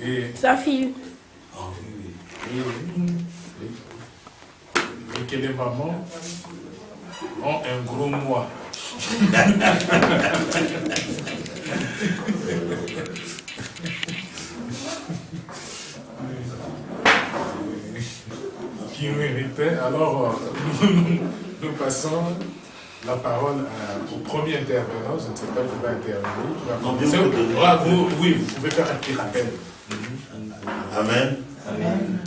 Et sa fille. Et que les mamans ont un gros moi. Qui méritait. Alors, nous passons la parole au premier intervenant. Je ne sais pas qui va intervenir. Oui, vous pouvez faire un petit rappel. Amen. Amen.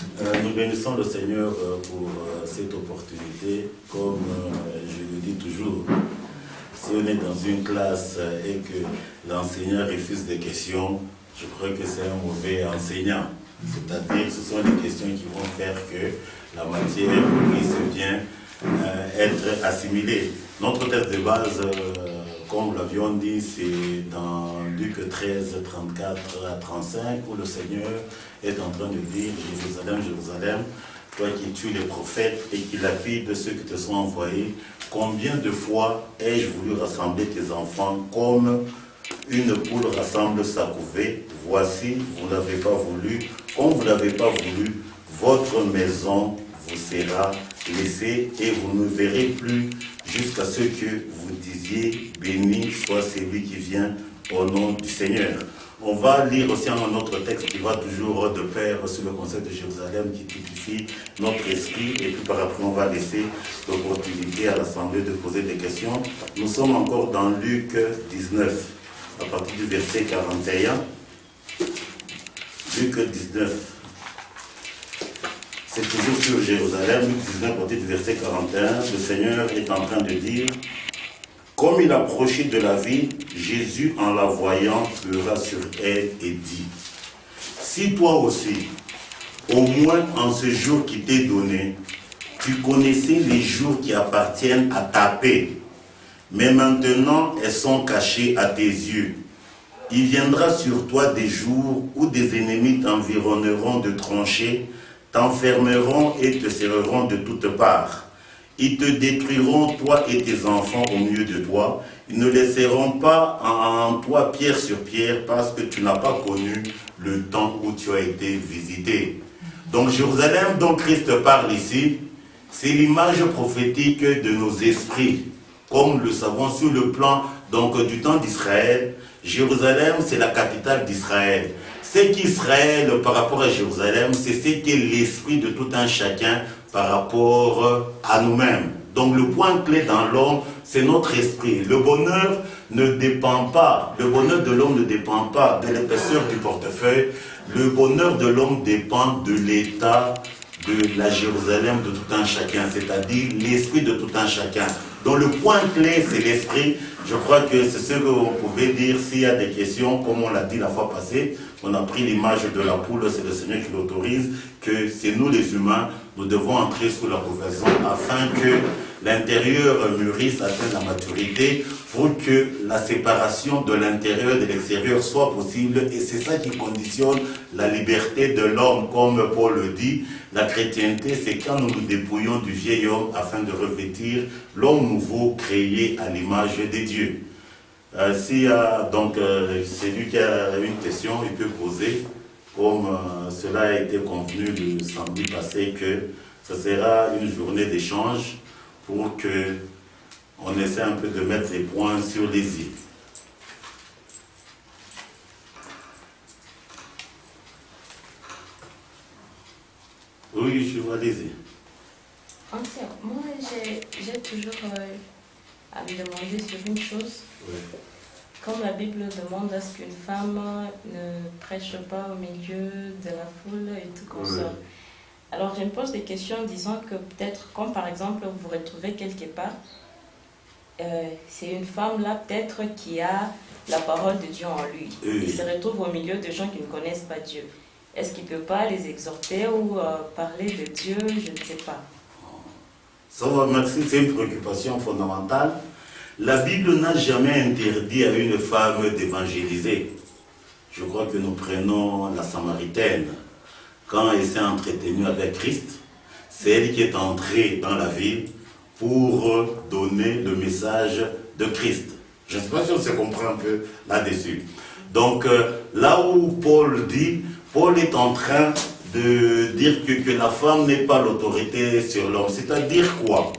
Nous bénissons le Seigneur pour cette opportunité. Comme je le dis toujours, si on est dans une classe et que l'enseignant refuse des questions, je crois que c'est un mauvais enseignant. C'est-à-dire que ce sont des questions qui vont faire que la matière puisse bien être assimilée. Notre texte de base, comme nous l'avions dit, c'est dans Luc 13, 34 à 35, où le Seigneur est en train de dire « Jérusalem, Jérusalem, toi qui tues les prophètes et qui lapides ceux qui te sont envoyés, combien de fois ai-je voulu rassembler tes enfants comme une poule rassemble sa couvée? Voici, vous n'avez pas voulu. Comme vous n'avez pas voulu, votre maison vous sera laissée et vous ne verrez plus jusqu'à ce que vous disiez, béni soit celui qui vient au nom du Seigneur. » On va lire aussi un autre texte qui va toujours de pair sur le concept de Jérusalem qui typifie notre esprit, et puis par après on va laisser l'opportunité à l'Assemblée de poser des questions. Nous sommes encore dans Luc 19, à partir du verset 41. Luc 19. C'est toujours sur Jérusalem, Luc 19, à partir du verset 41. Le Seigneur est en train de dire: comme il approchait de la ville, Jésus, en la voyant, pleura sur elle et dit: si toi aussi, au moins en ce jour qui t'est donné, tu connaissais les jours qui appartiennent à ta paix, mais maintenant elles sont cachées à tes yeux. Il viendra sur toi des jours où des ennemis t'environneront de tranchées, t'enfermeront et te serreront de toutes parts. Ils te détruiront, toi et tes enfants, au milieu de toi. Ils ne laisseront pas en toi pierre sur pierre, parce que tu n'as pas connu le temps où tu as été visité. Donc Jérusalem, dont Christ parle ici, c'est l'image prophétique de nos esprits. Comme nous le savons sur le plan donc, du temps d'Israël, Jérusalem, c'est la capitale d'Israël. C'est qu'Israël, par rapport à Jérusalem, c'est ce qu'est l'esprit de tout un chacun par rapport à nous-mêmes. Donc le point clé dans l'homme, c'est notre esprit. Le bonheur ne dépend pas, le bonheur de l'homme ne dépend pas de l'épaisseur du portefeuille. Le bonheur de l'homme dépend de l'état de la Jérusalem de tout un chacun, c'est-à-dire l'esprit de tout un chacun. Donc le point clé, c'est l'esprit. Je crois que c'est ce que vous pouvez dire s'il y a des questions, comme on l'a dit la fois passée. On a pris l'image de la poule, c'est le Seigneur qui l'autorise, que c'est nous les humains, nous devons entrer sous la couverture afin que l'intérieur mûrisse, atteigne la maturité, pour que la séparation de l'intérieur et de l'extérieur soit possible. Et c'est ça qui conditionne la liberté de l'homme, comme Paul le dit. La chrétienté, c'est quand nous nous dépouillons du vieil homme afin de revêtir l'homme nouveau créé à l'image de Dieu. S'il y a donc celui qui a une question, il peut poser, comme cela a été convenu le samedi passé, que ce sera une journée d'échange pour que on essaie un peu de mettre les points sur les i. Oui, je vois les i. Moi, j'ai toujours à me demander sur une chose. Oui. Quand la Bible demande à ce qu'une femme ne prêche pas au milieu de la foule et tout comme ça. Alors je me pose des questions en disant que peut-être, comme par exemple vous vous retrouvez quelque part, c'est une femme là peut-être qui a la parole de Dieu en lui. Il se retrouve au milieu de gens qui ne connaissent pas Dieu. Est-ce qu'il ne peut pas les exhorter ou parler de Dieu? Je ne sais pas. Ça va, merci, c'est une préoccupation fondamentale. La Bible n'a jamais interdit à une femme d'évangéliser. Je crois que nous prenons la Samaritaine. Quand elle s'est entretenue avec Christ, c'est elle qui est entrée dans la ville pour donner le message de Christ. Je ne sais pas si on se comprend un peu là-dessus. Donc, là où Paul dit, Paul est en train de dire que la femme n'est pas l'autorité sur l'homme. C'est-à-dire quoi?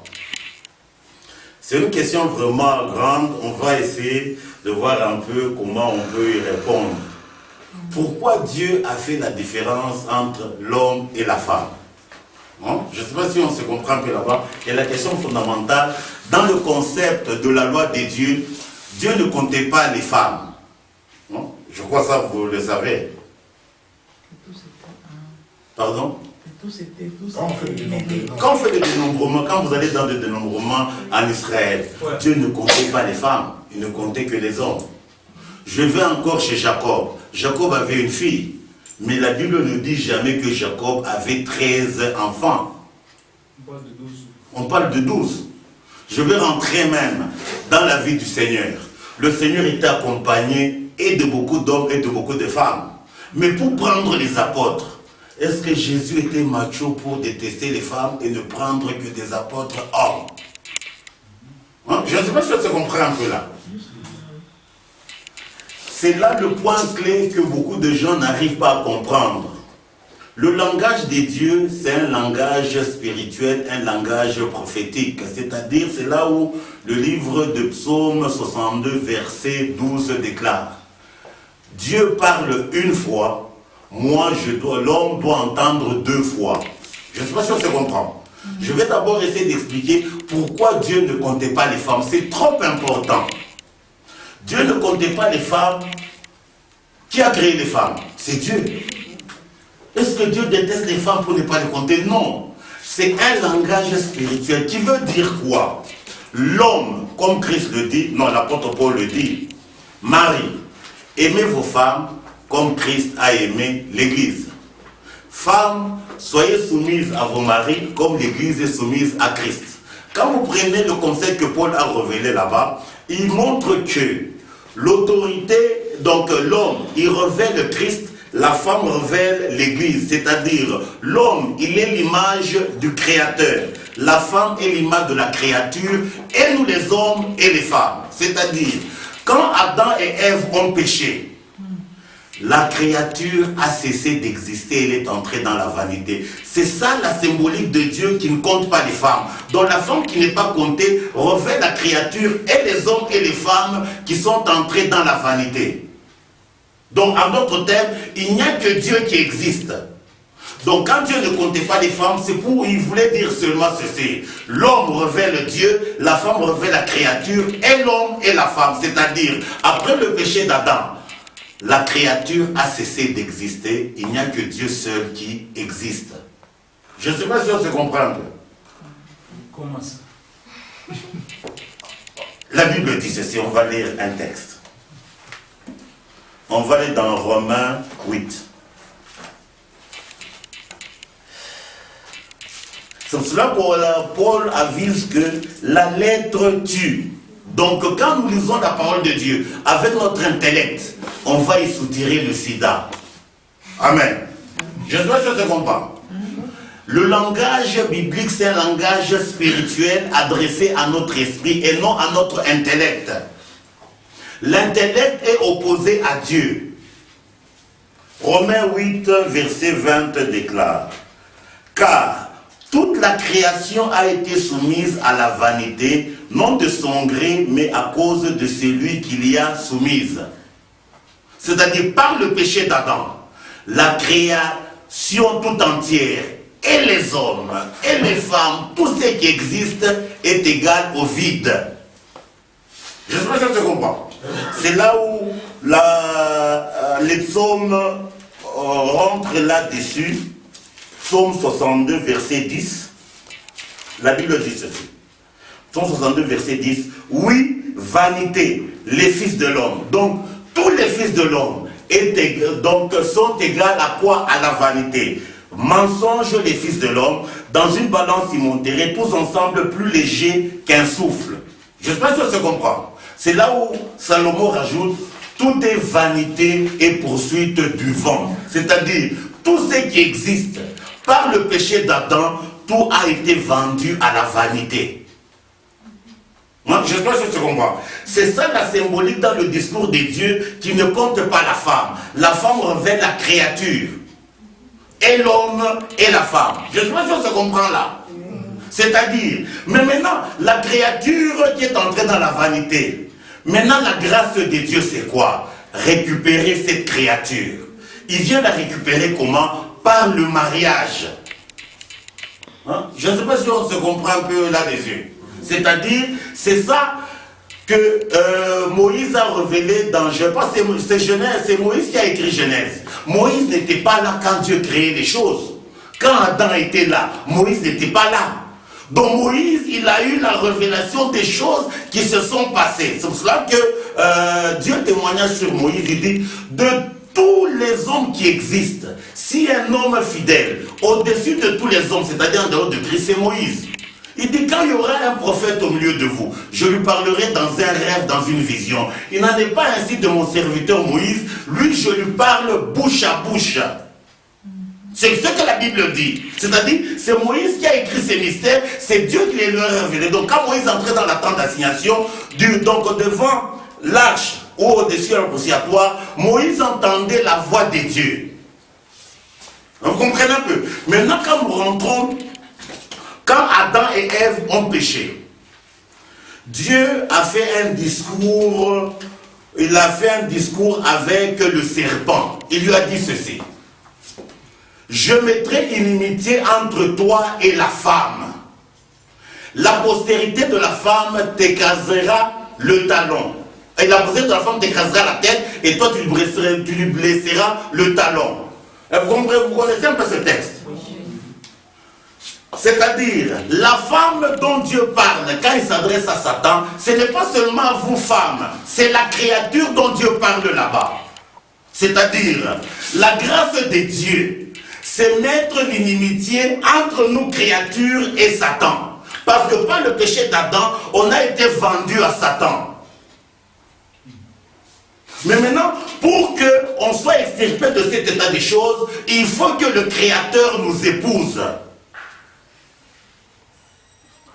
C'est une question vraiment grande. On va essayer de voir un peu comment on peut y répondre. Pourquoi Dieu a fait la différence entre l'homme et la femme? Hein? Je ne sais pas si on se comprend un peu là-bas. Et la question fondamentale, dans le concept de la loi de Dieu, Dieu ne comptait pas les femmes. Hein? Je crois ça, vous le savez. Pardon? Quand on fait des dénombrements, quand vous allez dans des dénombrements en Israël, Dieu ne comptait pas les femmes, il ne comptait que les hommes. Je vais encore chez Jacob. Jacob avait une fille, mais la Bible ne dit jamais que Jacob avait 13 enfants. On parle de 12. Je vais rentrer même dans la vie du Seigneur. Le Seigneur était accompagné et de beaucoup d'hommes et de beaucoup de femmes. Mais pour prendre les apôtres, est-ce que Jésus était macho pour détester les femmes et ne prendre que des apôtres hommes? Hein? Je ne sais pas si ça se comprend un peu là. C'est là le point clé que beaucoup de gens n'arrivent pas à comprendre. Le langage des dieux, c'est un langage spirituel, un langage prophétique. C'est-à-dire, c'est là où le livre de Psaume 62, verset 12 déclare: Dieu parle une fois, l'homme doit entendre 2 fois. Je ne sais pas si on se comprend. Je vais d'abord essayer d'expliquer pourquoi Dieu ne comptait pas les femmes. C'est trop important. Dieu ne comptait pas les femmes. Qui a créé les femmes? C'est Dieu. Est-ce que Dieu déteste les femmes pour ne pas les compter? Non. C'est un langage spirituel qui veut dire quoi? L'homme, comme Christ le dit, non, l'apôtre Paul le dit, Marie, aimez vos femmes comme Christ a aimé l'Église. Femmes, soyez soumises à vos maris comme l'Église est soumise à Christ. Quand vous prenez le concept que Paul a révélé là-bas, il montre que l'autorité, donc l'homme, il révèle Christ, la femme révèle l'Église. C'est-à-dire, l'homme, il est l'image du Créateur. La femme est l'image de la créature, et nous les hommes et les femmes. C'est-à-dire, quand Adam et Ève ont péché, la créature a cessé d'exister, elle est entrée dans la vanité. C'est ça la symbolique de Dieu qui ne compte pas les femmes. Donc la femme qui n'est pas comptée revêt la créature et les hommes et les femmes qui sont entrés dans la vanité. Donc en d'autres termes, il n'y a que Dieu qui existe. Donc quand Dieu ne comptait pas les femmes, c'est pour, il voulait dire seulement ceci: l'homme revêt le Dieu, la femme revêt la créature, et l'homme et la femme. C'est-à-dire, après le péché d'Adam, la créature a cessé d'exister, il n'y a que Dieu seul qui existe. Je ne sais pas si on se comprend un peu. Comment ça? La Bible dit ceci, on va lire un texte. On va aller dans Romains 8. C'est cela que Paul avise que la lettre tue. Donc quand nous lisons la parole de Dieu avec notre intellect, on va y soutirer le sida. Amen. Je sais pas si je comprends. Le langage biblique, c'est un langage spirituel adressé à notre esprit et non à notre intellect. L'intellect est opposé à Dieu. Romains 8, verset 20 déclare: car toute la création a été soumise à la vanité, non de son gré, mais à cause de celui qui l'y a soumise. C'est-à-dire par le péché d'Adam, la création tout entière, et les hommes, et les femmes, tout ce qui existe est égal au vide. Je ne sais pas si ça se comprend. C'est là où les psaumes rentrent là-dessus. Psaume 62, verset 10. La Bible dit ceci. Psaume 62, verset 10. Oui, vanité, les fils de l'homme. Donc, tous les fils de l'homme sont égaux à quoi? À la vanité. Mensonge, les fils de l'homme, dans une balance ils monteraient tous ensemble plus légers qu'un souffle. Je ne sais pas si ça se comprend. C'est là où Salomon rajoute: tout est vanité et poursuite du vent. C'est-à-dire, tout ce qui existe, par le péché d'Adam, tout a été vendu à la vanité. Moi, je ne sais pas si tu comprends. C'est ça la symbolique dans le discours de Dieu qui ne compte pas la femme. La femme revêt la créature. et l'homme et la femme. Je ne sais pas si on se comprend là. C'est-à-dire, mais maintenant, la créature qui est entrée dans la vanité, maintenant la grâce de Dieu c'est quoi? Récupérer cette créature. Il vient la récupérer comment? Par le mariage. Hein? Je ne sais pas si on se comprend un peu là-dessus. C'est-à-dire, c'est ça que Moïse a révélé dans, je pense c'est Genèse, c'est Moïse qui a écrit Genèse. Moïse n'était pas là quand Dieu créait les choses. Quand Adam était là, Moïse n'était pas là. Donc Moïse, il a eu la révélation des choses qui se sont passées. C'est pour cela que Dieu témoignage sur Moïse, il dit, de tous les hommes qui existent, si un homme fidèle, au-dessus de tous les hommes, c'est-à-dire en dehors de Christ, c'est Moïse. Il dit, quand il y aura un prophète au milieu de vous, je lui parlerai dans un rêve, dans une vision. Il n'en est pas ainsi de mon serviteur Moïse, lui je lui parle bouche à bouche. C'est ce que la Bible dit. C'est-à-dire, c'est Moïse qui a écrit ces mystères, c'est Dieu qui les leur a révélés. Donc quand Moïse entrait dans la tente d'assignation, donc devant l'arche ou au-dessus de l'appositoire, Moïse entendait la voix de Dieu. Vous comprenez un peu? Maintenant, quand nous rentrons, quand Adam et Ève ont péché, Dieu a fait un discours, il a fait un discours avec le serpent. Il lui a dit ceci: je mettrai inimitié entre toi et la femme. La postérité de la femme t'écrasera le talon. Et la postérité de la femme t'écrasera la tête, et toi tu lui blesseras le talon. Vous connaissez un peu ce texte? C'est-à-dire, la femme dont Dieu parle, quand il s'adresse à Satan, ce n'est pas seulement à vous femmes, c'est la créature dont Dieu parle là-bas. C'est-à-dire, la grâce de Dieu, c'est mettre l'inimitié entre nous créatures et Satan. Parce que par le péché d'Adam, on a été vendu à Satan. Mais maintenant, pour qu'on soit extirpé de cet état des choses, il faut que le Créateur nous épouse.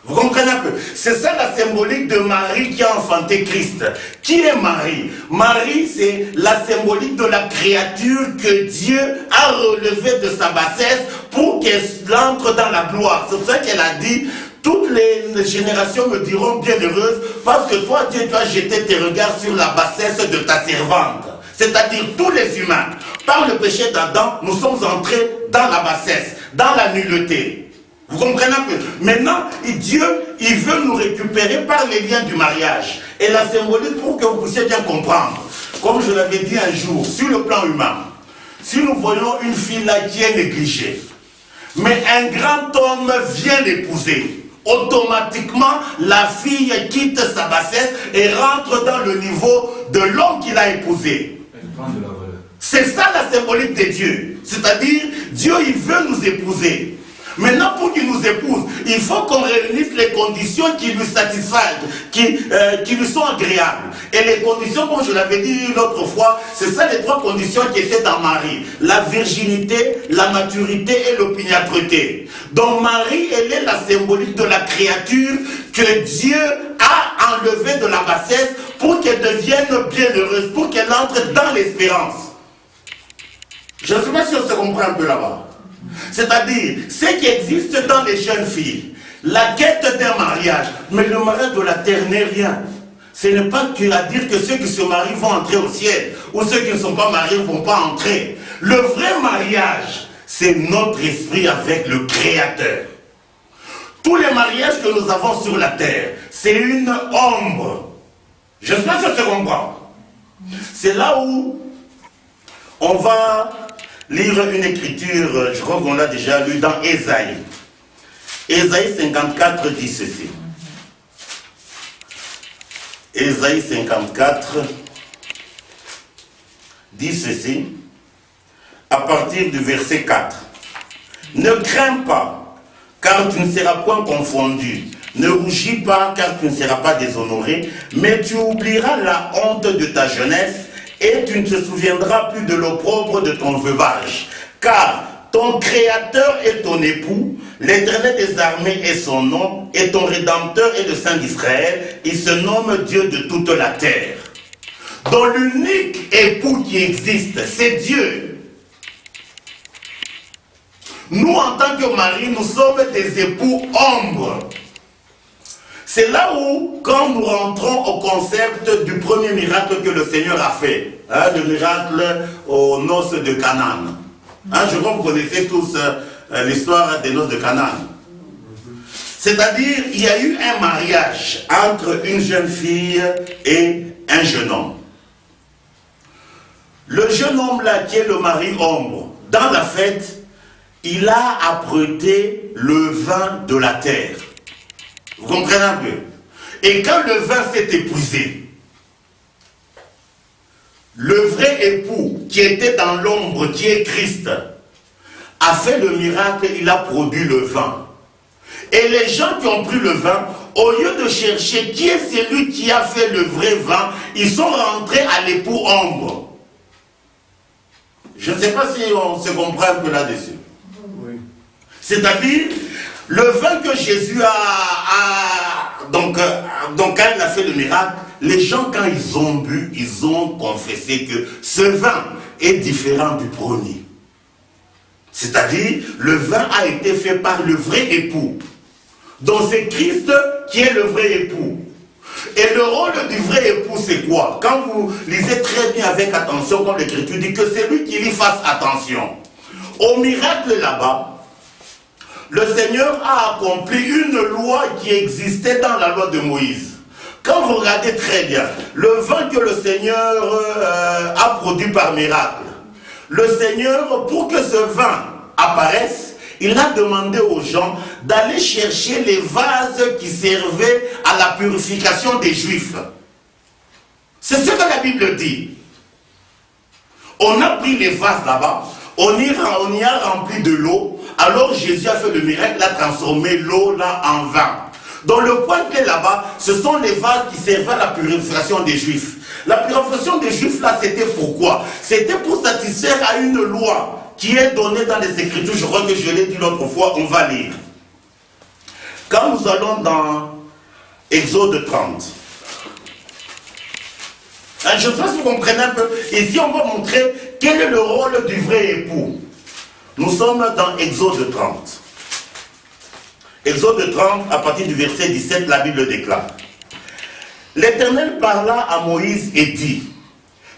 Vous comprenez un peu? C'est ça la symbolique de Marie qui a enfanté Christ. Qui est Marie? Marie, c'est la symbolique de la créature que Dieu a relevée de sa bassesse pour qu'elle entre dans la gloire. C'est pour ça qu'elle a dit, toutes les générations me diront bienheureuses, parce que toi, Dieu, tu as jeté tes regards sur la bassesse de ta servante. C'est-à-dire tous les humains. Par le péché d'Adam, nous sommes entrés dans la bassesse, dans la nulleté. Vous comprenez un peu? Maintenant, Dieu, il veut nous récupérer par les liens du mariage. Et la symbolique, pour que vous puissiez bien comprendre, comme je l'avais dit un jour, sur le plan humain, si nous voyons une fille là qui est négligée, mais un grand homme vient l'épouser, automatiquement, la fille quitte sa bassesse et rentre dans le niveau de l'homme qui l'a épousé. C'est ça la symbolique de Dieu. C'est-à-dire, Dieu, il veut nous épouser. Maintenant, pour qu'il nous épouse, il faut qu'on réunisse les conditions qui lui satisfassent, qui lui sont agréables. Et les conditions, comme je l'avais dit l'autre fois, c'est ça les trois conditions qui étaient dans Marie. La virginité, la maturité et l'opiniâtreté. Donc Marie, elle est la symbolique de la créature que Dieu a enlevée de la bassesse pour qu'elle devienne bienheureuse, pour qu'elle entre dans l'espérance. Je ne sais pas si on se comprend un peu là-bas. C'est-à-dire, ce qui existe dans les jeunes filles, la quête d'un mariage, mais le mariage de la terre n'est rien. Ce n'est pas à dire que ceux qui se marient vont entrer au ciel, ou ceux qui ne sont pas mariés ne vont pas entrer. Le vrai mariage, c'est notre esprit avec le Créateur. Tous les mariages que nous avons sur la terre, c'est une ombre. Je ne sais pas si on se comprend. C'est là où on va lire une écriture, je crois qu'on l'a déjà lu dans Ésaïe. Ésaïe 54 dit ceci. Ésaïe 54 dit ceci, à partir du verset 4. Ne crains pas, car tu ne seras point confondu. Ne rougis pas, car tu ne seras pas déshonoré, mais tu oublieras la honte de ta jeunesse, et tu ne te souviendras plus de l'opprobre de ton veuvage. Car ton Créateur est ton époux, l'Éternel des armées est son nom, et ton Rédempteur est le Saint d'Israël, il se nomme Dieu de toute la terre. Donc l'unique époux qui existe, c'est Dieu. Nous, en tant que mari, nous sommes des époux ombres. C'est là où, quand nous rentrons au concept du premier miracle que le Seigneur a fait, hein, le miracle aux noces de Canaan. Hein, je crois que vous connaissez tous l'histoire des noces de Canaan. C'est-à-dire, il y a eu un mariage entre une jeune fille et un jeune homme. Le jeune homme là, qui est le mari ombre, dans la fête, il a apprêté le vin de la terre. Vous comprenez un peu? Et quand le vin s'est épuisé, le vrai époux qui était dans l'ombre, qui est Christ, a fait le miracle, il a produit le vin. Et les gens qui ont pris le vin, au lieu de chercher qui est celui qui a fait le vrai vin, ils sont rentrés à l'époux ombre. Je ne sais pas si on se comprend un peu là-dessus. Oui. C'est-à-dire, le vin que Jésus donc quand il a fait le miracle, les gens, quand ils ont bu, ils ont confessé que ce vin est différent du premier. C'est-à-dire, le vin a été fait par le vrai époux. Donc c'est Christ qui est le vrai époux. Et le rôle du vrai époux, c'est quoi? Quand vous lisez très bien avec attention, comme l'Écriture dit, que c'est lui qui y fasse attention. Au miracle là-bas, le Seigneur a accompli une loi qui existait dans la loi de Moïse. Quand vous regardez très bien, le vin que le Seigneur a produit par miracle, le Seigneur, pour que ce vin apparaisse, il a demandé aux gens d'aller chercher les vases qui servaient à la purification des Juifs. C'est ce que la Bible dit. On a pris les vases là-bas, on y a rempli de l'eau, alors Jésus a fait le miracle, il a transformé l'eau là en vin. Donc le point qui est là-bas, ce sont les vases qui servaient à la purification des Juifs. La purification des Juifs là, c'était pourquoi? C'était pour satisfaire à une loi qui est donnée dans les Écritures. Je crois que je l'ai dit l'autre fois, on va lire. Quand nous allons dans Exode 30, je ne sais pas si vous comprenez un peu. Ici, on va montrer quel est le rôle du vrai époux. Nous sommes dans Exode 30. Exode 30, à partir du verset 17, la Bible déclare. L'Éternel parla à Moïse et dit,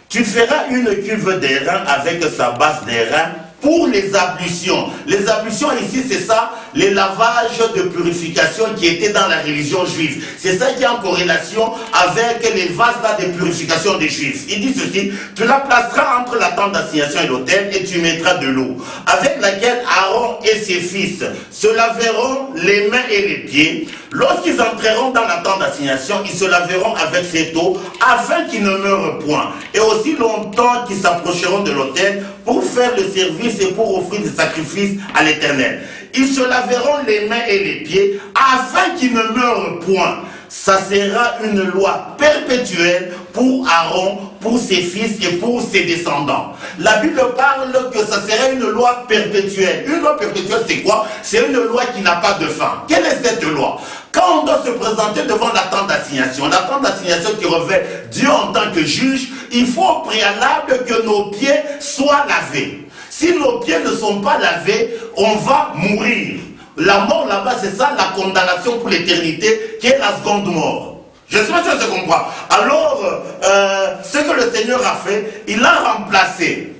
tu feras une cuve d'airain avec sa base d'airain pour les ablutions. Les ablutions ici, c'est ça, les lavages de purification qui étaient dans la religion juive. C'est ça qui est en corrélation avec les vases là de purification des Juifs. Il dit ceci, tu la placeras entre la tente d'assignation et l'autel et tu mettras de l'eau, avec laquelle Aaron et ses fils se laveront les mains et les pieds. Lorsqu'ils entreront dans la tente d'assignation, ils se laveront avec cette eau afin qu'ils ne meurent point. Et aussi longtemps qu'ils s'approcheront de l'autel pour faire le service et pour offrir des sacrifices à l'Éternel. Ils se laveront les mains et les pieds afin qu'ils ne meurent point. Ça sera une loi perpétuelle pour Aaron, pour ses fils et pour ses descendants. La Bible parle que ça serait une loi perpétuelle. Une loi perpétuelle, c'est quoi? C'est une loi qui n'a pas de fin. Quelle est cette loi? Quand on doit se présenter devant la tente d'assignation qui revêt Dieu en tant que juge, il faut au préalable que nos pieds soient lavés. Si nos pieds ne sont pas lavés, on va mourir. La mort là-bas, c'est ça, la condamnation pour l'éternité, qui est la seconde mort. Je sais pas si ça se comprend. Alors, ce que le Seigneur a fait, il a remplacé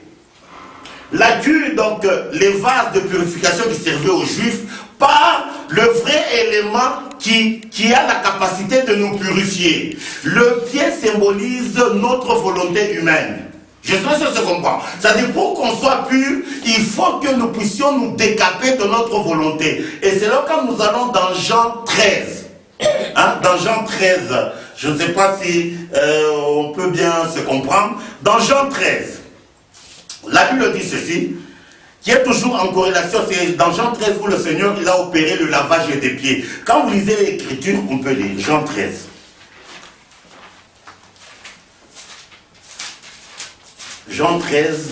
la cuve, donc les vases de purification qui servaient aux Juifs, par le vrai élément qui a la capacité de nous purifier. Le pied symbolise notre volonté humaine. Je sais pas si ça se comprend. C'est-à-dire, pour qu'on soit pur, il faut que nous puissions nous décaper de notre volonté. Et c'est là quand nous allons dans Jean 13. Hein, dans Jean 13, je ne sais pas si on peut bien se comprendre. Dans Jean 13, la Bible dit ceci, qui est toujours en corrélation, c'est dans Jean 13 où le Seigneur il a opéré le lavage des pieds. Quand vous lisez l'Écriture, on peut lire Jean 13. Jean 13.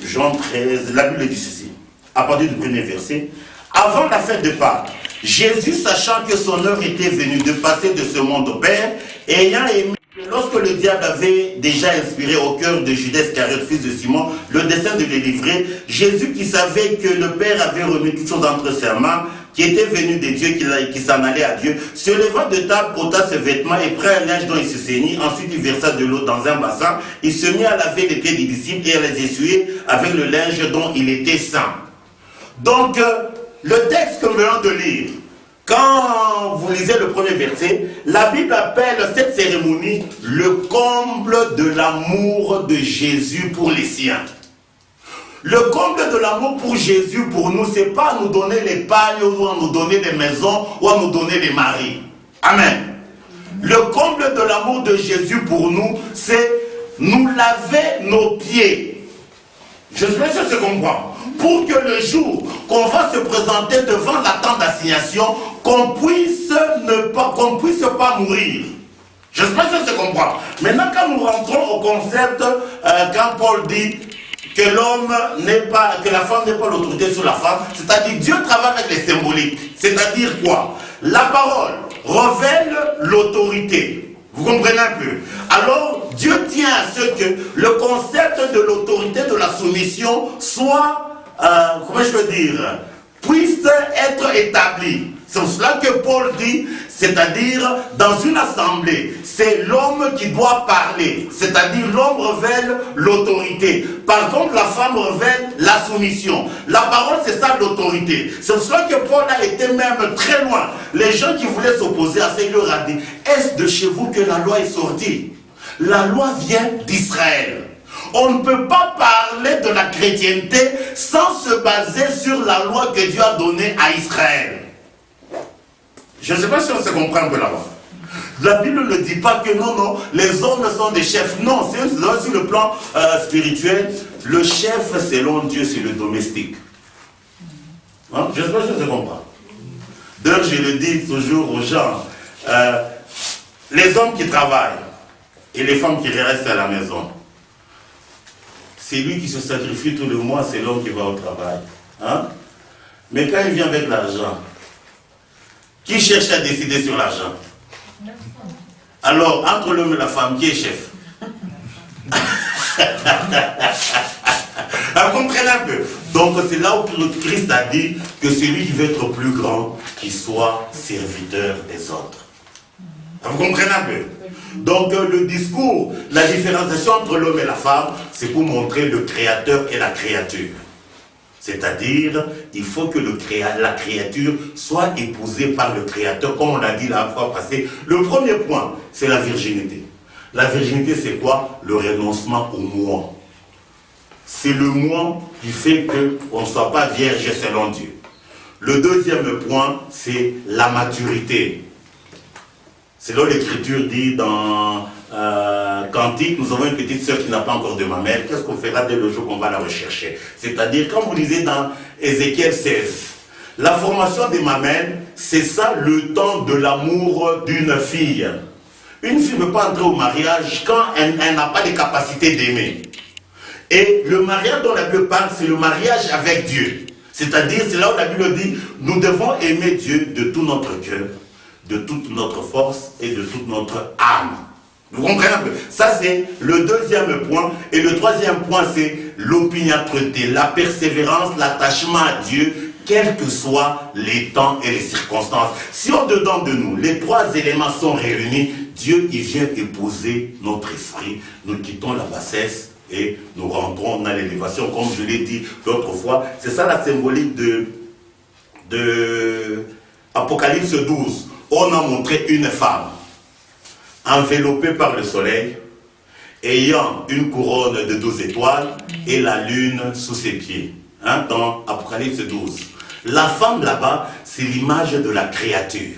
Jean 13, la Bible dit ceci, à partir du premier verset. Avant la fête de Pâques, Jésus, sachant que son heure était venue de passer de ce monde au Père, ayant aimé que lorsque le diable avait déjà inspiré au cœur de Judas Iscariote, fils de Simon, le dessein de les livrer, Jésus, qui savait que le Père avait remis toutes choses entre ses mains, qui était venu de Dieu, qui s'en allait à Dieu, se leva de table, ôta ses vêtements et prit un linge dont il se ceignit. Ensuite, il versa de l'eau dans un bassin. Il se mit à laver les pieds des disciples et à les essuyer avec le linge dont il était saint. Donc, le texte que nous venons de lire, quand vous lisez le premier verset, la Bible appelle cette cérémonie le comble de l'amour de Jésus pour les siens. Le comble de l'amour pour Jésus, pour nous, ce n'est pas à nous donner les pagnes ou à nous donner des maisons ou à nous donner les maris. Amen. Le comble de l'amour de Jésus pour nous, c'est nous laver nos pieds. Je sais pas si je comprends. Pour que le jour qu'on va se présenter devant la tente d'assignation, qu'on puisse pas mourir. Je sais pas si je comprends. Maintenant, quand nous rentrons au concept, quand Paul dit que l'homme n'est pas, que la femme n'est pas l'autorité sur la femme, c'est-à-dire Dieu travaille avec les symboliques. C'est-à-dire quoi? La parole révèle l'autorité. Vous comprenez un peu? Alors, Dieu tient à ce que le concept de l'autorité, de la soumission, soit, comment je peux dire, puisse être établi. C'est pour cela que Paul dit, c'est-à-dire dans une assemblée, c'est l'homme qui doit parler, c'est-à-dire l'homme révèle l'autorité. Par contre, la femme révèle la soumission. La parole, c'est ça l'autorité. C'est pour cela que Paul a été même très loin. Les gens qui voulaient s'opposer à ça, il leur a dit, est-ce de chez vous que la loi est sortie? La loi vient d'Israël. On ne peut pas parler de la chrétienté sans se baser sur la loi que Dieu a donnée à Israël. Je ne sais pas si on se comprend un peu là-bas. La Bible ne dit pas que non, les hommes sont des chefs. Non, c'est sur le plan spirituel. Le chef, selon Dieu, c'est le domestique. Hein? Je ne sais pas si on se comprend. D'ailleurs, je le dis toujours aux gens, les hommes qui travaillent et les femmes qui restent à la maison, c'est lui qui se sacrifie tout le mois, c'est l'homme qui va au travail. Hein? Mais quand il vient avec l'argent, qui cherche à décider sur l'argent? Alors, entre l'homme et la femme, qui est chef? Vous comprenez un peu? Donc, c'est là où le Christ a dit que celui qui veut être plus grand, qu'il soit serviteur des autres. Vous comprenez un peu? Donc, le discours, la différenciation entre l'homme et la femme, c'est pour montrer le créateur et la créature. C'est-à-dire, il faut que la créature soit épousée par le créateur, comme on l'a dit la fois passée. Le premier point, c'est la virginité. La virginité, c'est quoi? Le renoncement au moi. C'est le moi qui fait qu'on ne soit pas vierge selon Dieu. Le deuxième point, c'est la maturité. C'est là où l'Écriture dit dans Cantique, nous avons une petite sœur qui n'a pas encore de mamelle, qu'est-ce qu'on fera dès le jour qu'on va la rechercher? C'est-à-dire, quand vous lisez dans Ézéchiel 16, la formation des mamelles, c'est ça le temps de l'amour d'une fille. Une fille ne peut pas entrer au mariage quand elle n'a pas les capacités d'aimer. Et le mariage dont la Bible parle, c'est le mariage avec Dieu. C'est-à-dire, c'est là où la Bible dit, nous devons aimer Dieu de tout notre cœur, de toute notre force et de toute notre âme. Vous comprenez un peu? Ça, c'est le deuxième point. Et le troisième point, c'est l'opiniâtreté, la persévérance, l'attachement à Dieu, quels que soient les temps et les circonstances. Si au-dedans de nous, les trois éléments sont réunis, Dieu, il vient épouser notre esprit. Nous quittons la bassesse et nous rentrons dans l'élévation, comme je l'ai dit l'autre fois. C'est ça la symbolique de Apocalypse 12. On a montré une femme enveloppée par le soleil, ayant une couronne de 12 étoiles et la lune sous ses pieds. Hein, dans Apocalypse 12. La femme là-bas, c'est l'image de la créature.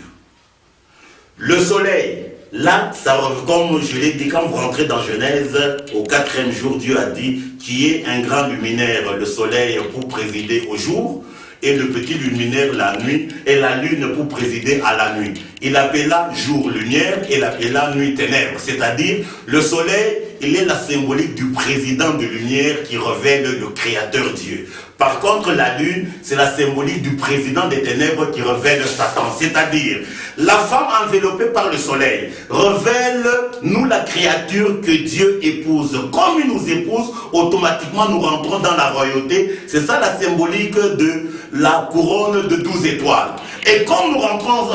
Le soleil, là, ça, comme je l'ai dit, quand vous rentrez dans Genèse, au 4e jour, Dieu a dit qui est un grand luminaire, le soleil pour présider au jour, et le petit luminaire la nuit, et la lune pour présider à la nuit. Il appela jour lumière et l'appela nuit ténèbres. C'est-à-dire, le soleil, il est la symbolique du président de lumière qui révèle le créateur Dieu. Par contre, la lune, c'est la symbolique du président des ténèbres qui révèle Satan. C'est-à-dire, la femme enveloppée par le soleil révèle, nous, la créature que Dieu épouse. Comme il nous épouse, automatiquement, nous rentrons dans la royauté. C'est ça la symbolique de la couronne de 12 étoiles. Et comme nous rentrons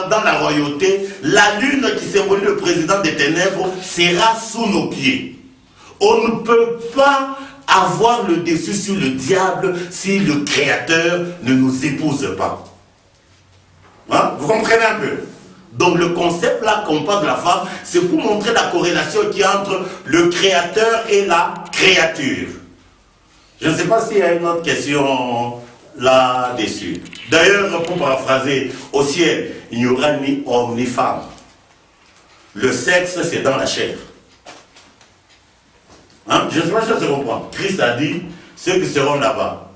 dans la royauté, la lune qui symbolise le président des ténèbres sera sous nos pieds. On ne peut pas avoir le dessus sur le diable si le Créateur ne nous épouse pas. Hein? Vous comprenez un peu? Donc le concept là qu'on parle de la femme, c'est pour montrer la corrélation qu'il y a entre le Créateur et la créature. Je ne sais pas s'il y a une autre question là-dessus. D'ailleurs, pour paraphraser, au ciel, il n'y aura ni homme ni femme. Le sexe, c'est dans la chair. Hein? Je ne sais pas si ça se comprend. Christ a dit, ceux qui seront là-bas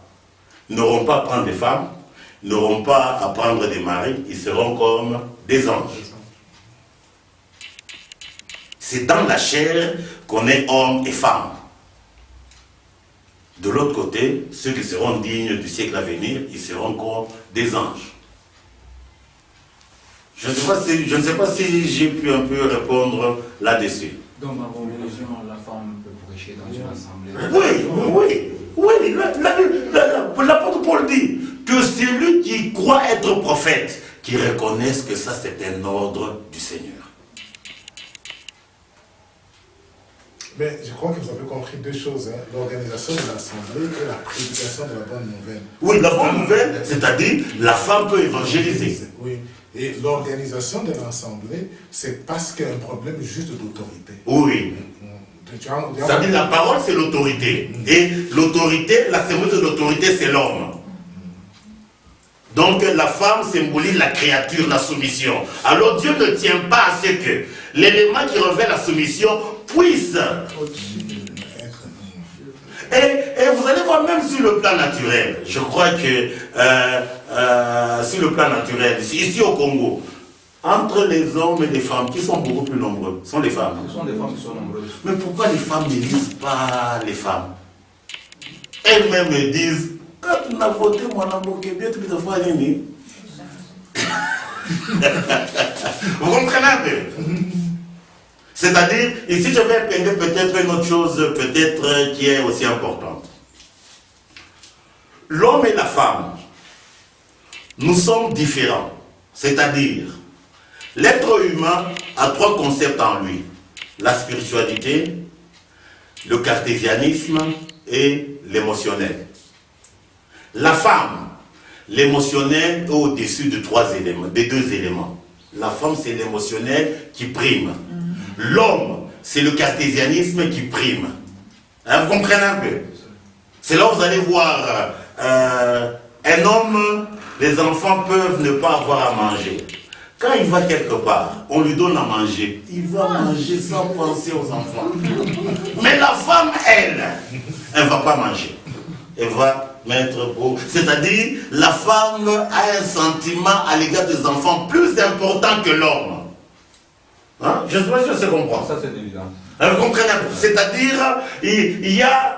n'auront pas à prendre des femmes, n'auront pas à prendre des maris, ils seront comme des anges. C'est dans la chair qu'on est homme et femme. De l'autre côté, ceux qui seront dignes du siècle à venir, ils seront comme des anges. Je ne sais pas si j'ai pu un peu répondre là-dessus. Dans ma religion, la femme peut prêcher dans une assemblée. Oui. L'apôtre Paul dit que c'est lui qui croit être prophète, qui reconnaisse que ça c'est un ordre du Seigneur. Mais je crois que vous avez compris deux choses, hein. L'organisation de l'assemblée et la prédication de la bonne nouvelle. Oui, la bonne nouvelle, c'est-à-dire la femme peut évangéliser. Oui, et l'organisation de l'assemblée, c'est parce qu'il y a un problème juste d'autorité. Oui. C'est-à-dire la parole, c'est l'autorité. Et l'autorité, la symbolique de l'autorité, c'est l'homme. Donc la femme symbolise la créature, la soumission. Alors Dieu ne tient pas à ce que l'élément qui revêt la soumission puisse. Et vous allez voir même sur le plan naturel. Je crois que sur le plan naturel, ici au Congo, entre les hommes et les femmes, qui sont beaucoup plus nombreux, sont les femmes. Ce sont des femmes qui sont nombreuses. Mais pourquoi les femmes n'élisent pas les femmes? Elles-mêmes me disent, quand tu as voté, moi, je bien, tu peux te faire aimer. Vous comprenez un peu? C'est-à-dire, ici je vais apprendre peut-être une autre chose, peut-être qui est aussi importante. L'homme et la femme, nous sommes différents. C'est-à-dire, l'être humain a trois concepts en lui. La spiritualité, le cartésianisme et l'émotionnel. La femme, l'émotionnel est au-dessus de trois éléments, des deux éléments. La femme, c'est l'émotionnel qui prime. L'homme, c'est le cartésianisme qui prime. Hein, vous comprenez un peu? C'est là où vous allez voir un homme, les enfants peuvent ne pas avoir à manger. Quand il va quelque part, on lui donne à manger. Il va manger sans penser aux enfants. Mais la femme, elle ne va pas manger. Elle va mettre beau. C'est-à-dire, la femme a un sentiment à l'égard des enfants plus important que l'homme. Hein? Je ne sais pas si ça se comprend. Ça, c'est évident. Vous comprenez? C'est-à-dire, il y a...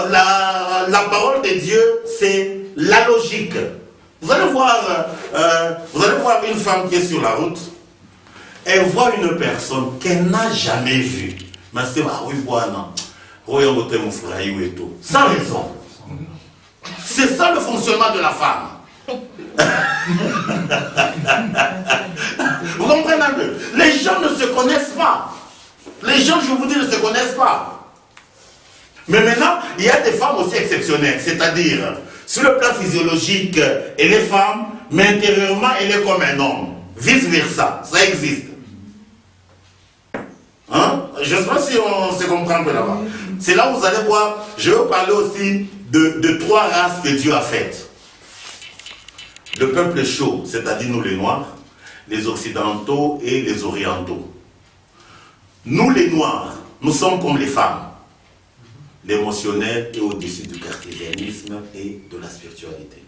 la parole de Dieu, c'est la logique. Vous allez voir une femme qui est sur la route, elle voit une personne qu'elle n'a jamais vue. Mais c'est oui, voilà. Et tout. Sans raison. C'est ça le fonctionnement de la femme. Vous comprenez un peu? Les gens ne se connaissent pas. Les gens, je vous dis, ne se connaissent pas. Mais maintenant, il y a des femmes aussi exceptionnelles. C'est-à-dire, sur le plan physiologique, elle est femme, mais intérieurement, elle est comme un homme. Vice-versa, ça existe. Hein? Je ne sais pas si on se comprend un peu là-bas. C'est là où vous allez voir, je vais parler aussi de trois races que Dieu a faites. Le peuple chaud, c'est-à-dire nous les Noirs, les Occidentaux et les Orientaux. Nous les Noirs, nous sommes comme les femmes. L'émotionnel est au-dessus du cartésianisme et de la spiritualité.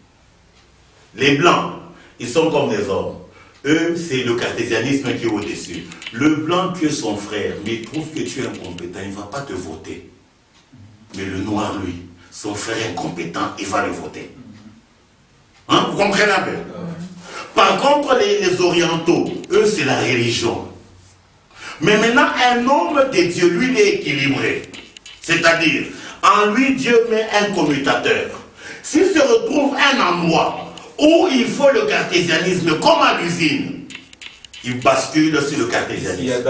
Les Blancs, ils sont comme les hommes. Eux, c'est le cartésianisme qui est au-dessus. Le Blanc, tu es son frère, mais il trouve que tu es incompétent, il ne va pas te voter. Mais le Noir, lui, son frère est compétent, il va le voter. Hein? Vous comprenez un peu? Par contre, les orientaux, eux, c'est la religion. Mais maintenant, un homme de Dieu, lui, il est équilibré. C'est-à-dire, en lui, Dieu met un commutateur. S'il se retrouve un endroit où il faut le cartésianisme, comme à l'usine, il bascule sur le cartésianisme.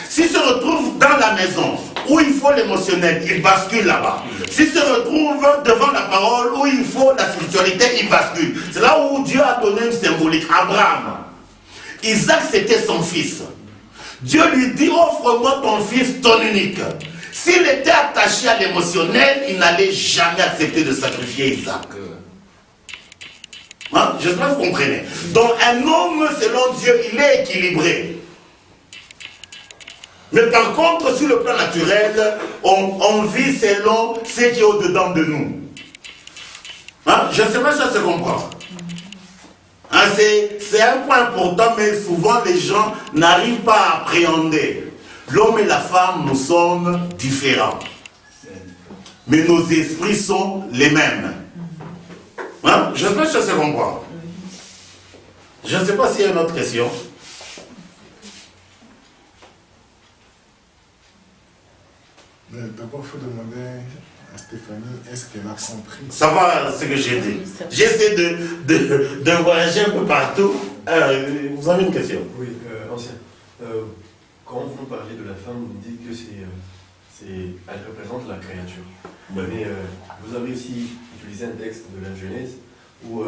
S'il se retrouve dans la maison où il faut l'émotionnel, il bascule là-bas. S'il se retrouve devant la parole où il faut la spiritualité, il bascule. C'est là où Dieu a donné une symbolique. Abraham, Isaac, c'était son fils. Dieu lui dit, offre-moi ton fils, ton unique. S'il était attaché à l'émotionnel, il n'allait jamais accepter de sacrifier Isaac. Hein? J'espère que vous comprenez. Donc un homme, selon Dieu, il est équilibré. Mais par contre, sur le plan naturel, on vit selon ce qui est au-dedans de nous. Hein? Je ne sais pas si ça se comprend. Hein, c'est un point important, mais souvent les gens n'arrivent pas à appréhender. L'homme et la femme, nous sommes différents. Mais nos esprits sont les mêmes. Hein? Je ne sais pas si ça se comprend. Je ne sais pas s'il y a une autre question. D'abord, il faut demander à Stéphanie, est-ce qu'elle a compris? Ça va ce que j'ai dit. J'essaie de voyager un peu partout. Vous avez une question? Oui, ancien. Quand vous parlez de la femme, vous dites que elle représente la créature. Oui. Mais vous avez aussi utilisé un texte de la Genèse où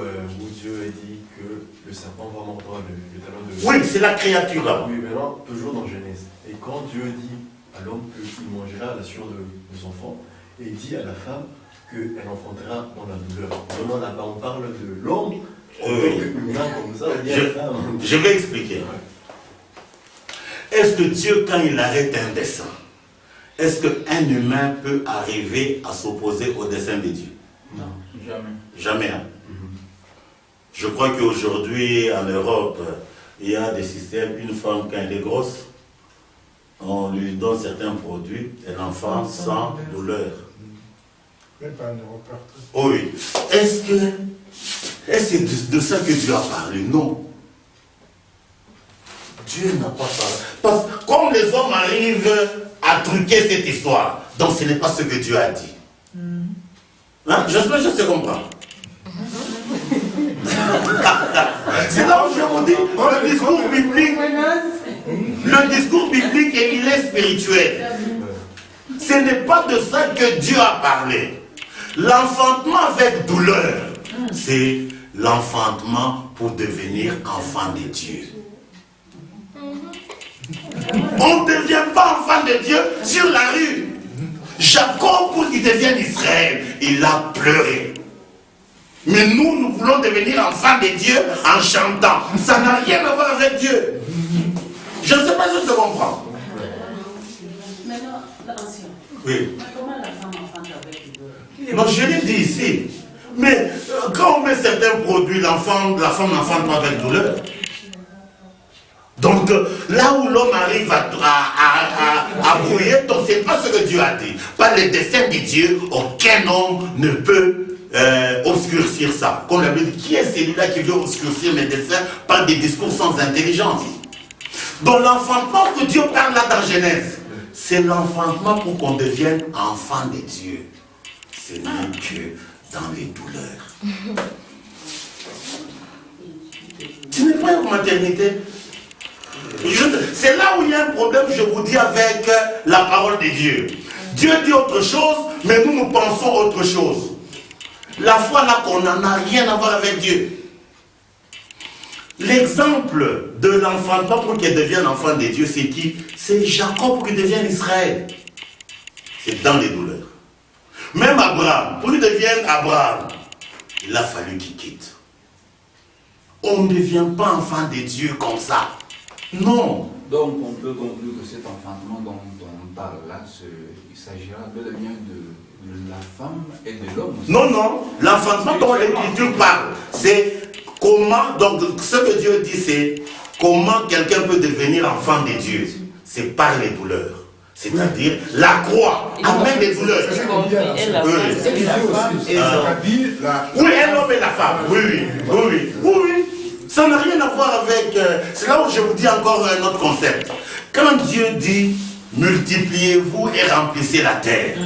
Dieu a dit que le serpent va mordre le talon de... Oui, c'est la créature là. Oui, maintenant, toujours dans Genèse. Et quand Dieu dit à l'homme qu'il mangera la sueur de enfants, et il dit à la femme qu'elle enfantera dans la douleur. Vraiment, là-bas, on parle de l'homme, comme ça, je vais expliquer. Est-ce que Dieu, quand il arrête un dessein, est-ce qu'un humain peut arriver à s'opposer au dessein de Dieu? Non, jamais. Jamais. Hein? Je crois qu'aujourd'hui, en Europe, il y a des systèmes, une femme, quand elle est grosse, on lui donne certains produits, et l'enfant sans douleur. Même pas en Europe partout. Oui. Est-ce que c'est de ça que Dieu a parlé? Non. Dieu n'a pas parlé. Parce que comme les hommes arrivent à truquer cette histoire, donc ce n'est pas ce que Dieu a dit. Hein? J'espère que je sais comprendre. C'est là où je vous dis, le discours biblique, il est spirituel. Ce n'est pas de ça que Dieu a parlé. L'enfantement avec douleur, c'est l'enfantement pour devenir enfant de Dieu. On ne devient pas enfant de Dieu sur la rue. Jacob, pour qu'il devienne Israël, il a pleuré. Mais nous voulons devenir enfants de Dieu en chantant. Ça n'a rien à voir avec Dieu. Je ne sais pas si je comprends. Maintenant, l'ancien. Oui. Comment la femme enfante avec le beurre? Non, je l'ai dit ici. Mais quand on met certains produits, la femme n'enfante pas avec douleur. Donc, là où l'homme arrive à brouiller, donc c'est pas ce que Dieu a dit. Par le dessein de Dieu, aucun homme ne peut obscurcir ça. Comme la Bible dit, qui est celui-là qui veut obscurcir mes desseins par des discours sans intelligence? Donc l'enfantement que Dieu parle là dans Genèse, c'est l'enfantement pour qu'on devienne enfant de Dieu. Ce n'est que dans les douleurs. Tu n'es pas une maternité. C'est là où il y a un problème, je vous dis, avec la parole de Dieu. Dieu dit autre chose, mais nous pensons autre chose. La foi là qu'on n'en a rien à voir avec Dieu. L'exemple de l'enfantement pour qu'il devienne enfant de Dieu, c'est qui? C'est Jacob pour qu'il devienne Israël. C'est dans les douleurs. Même Abraham, pour qu'il devienne Abraham, il a fallu qu'il quitte. On ne devient pas enfant de Dieu comme ça. Non. Donc on peut conclure que cet enfantement dont on parle là, il s'agira bel et bien de la femme et de l'homme. Non, non. L'enfantement dont l'Écriture parle, c'est comment, donc ce que Dieu dit, c'est comment quelqu'un peut devenir enfant de Dieu. C'est par les douleurs. C'est-à-dire la croix amène des douleurs. C'est l'homme et la femme. Oui, l'homme et la femme. Oui. Ça n'a rien à voir avec... c'est là où je vous dis encore un autre concept. Quand Dieu dit multipliez-vous et remplissez la terre,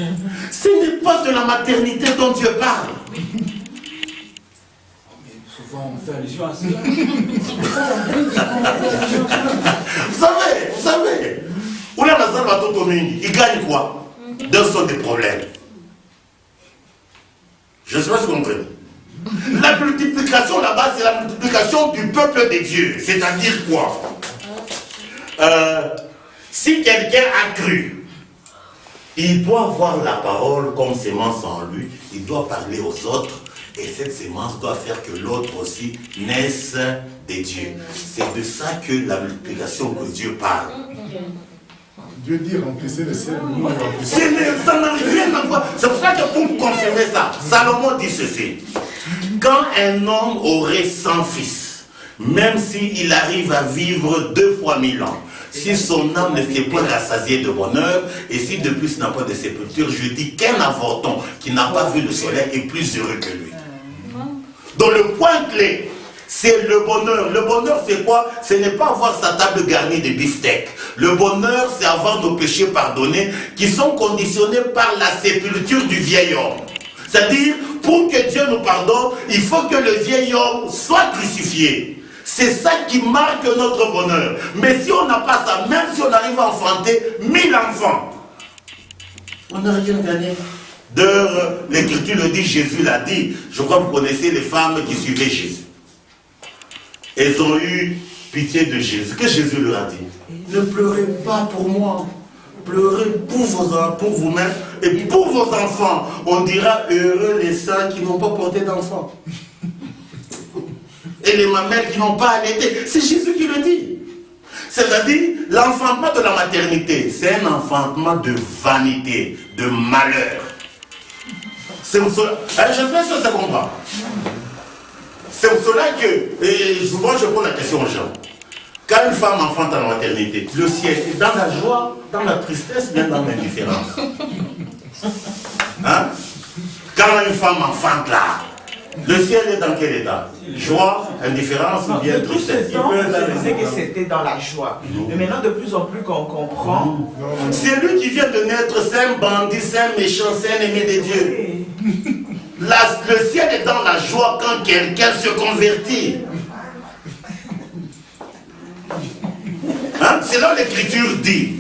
ce n'est pas de la maternité dont Dieu parle. Souvent, on fait allusion à cela. Vous savez, Oula Nazar Batotomini, il gagne quoi? Deux sont des problèmes. Je ne sais pas si vous comprenez. La multiplication là-bas, c'est la multiplication du peuple de Dieu. C'est-à-dire quoi? Si quelqu'un a cru, il doit avoir la parole comme sémence en lui, il doit parler aux autres, et cette sémence doit faire que l'autre aussi naisse des dieux. C'est de ça que la multiplication que Dieu parle. Dieu dit remplissez le ciel, nous remplissons. Ça n'a rien à voir. C'est pour ça que pour confirmer ça, Salomon dit ceci. Quand un homme aurait 100 fils, même s'il arrive à vivre 2 fois 1000 ans, si son âme ne s'est point rassasiée de bonheur, et si de plus n'a pas de sépulture, je dis qu'un avorton qui n'a pas vu le soleil est plus heureux que lui. Donc le point clé, c'est le bonheur. Le bonheur, c'est quoi? Ce n'est pas avoir sa table garnie de beefsteak. Le bonheur, c'est avoir nos péchés pardonnés qui sont conditionnés par la sépulture du vieil homme. C'est-à-dire, pour que Dieu nous pardonne, il faut que le vieil homme soit crucifié. C'est ça qui marque notre bonheur. Mais si on n'a pas ça, même si on arrive à enfanter 1000 enfants, on n'a rien gagné. D'ailleurs, l'Écriture le dit, Jésus l'a dit. Je crois que vous connaissez les femmes qui suivaient Jésus. Elles ont eu pitié de Jésus. Que Jésus leur a dit? Ne pleurez pas pour moi. Pleurez pour vous-même et pour vos enfants. On dira heureux les saints qui n'ont pas porté d'enfants. Et les mamelles qui n'ont pas allaité. C'est Jésus qui le dit. C'est-à-dire, l'enfantement de la maternité, c'est un enfantement de vanité, de malheur. C'est pour cela. Je sais pas si ça comprend. C'est pour cela que, et souvent je pose la question aux gens, quand une femme enfante à la maternité, le ciel est dans la joie, dans la tristesse, bien dans l'indifférence. Hein? Quand une femme enfante là, le ciel est dans quel état? Joie, indifférence ou bien tristesse? Je disais que c'était dans la joie. Mais maintenant, de plus en plus qu'on comprend... C'est lui qui vient de naître, c'est un bandit, c'est un méchant, c'est un aimé de Dieu. Le ciel est dans la joie quand quelqu'un se convertit. Hein? C'est là où l'Écriture dit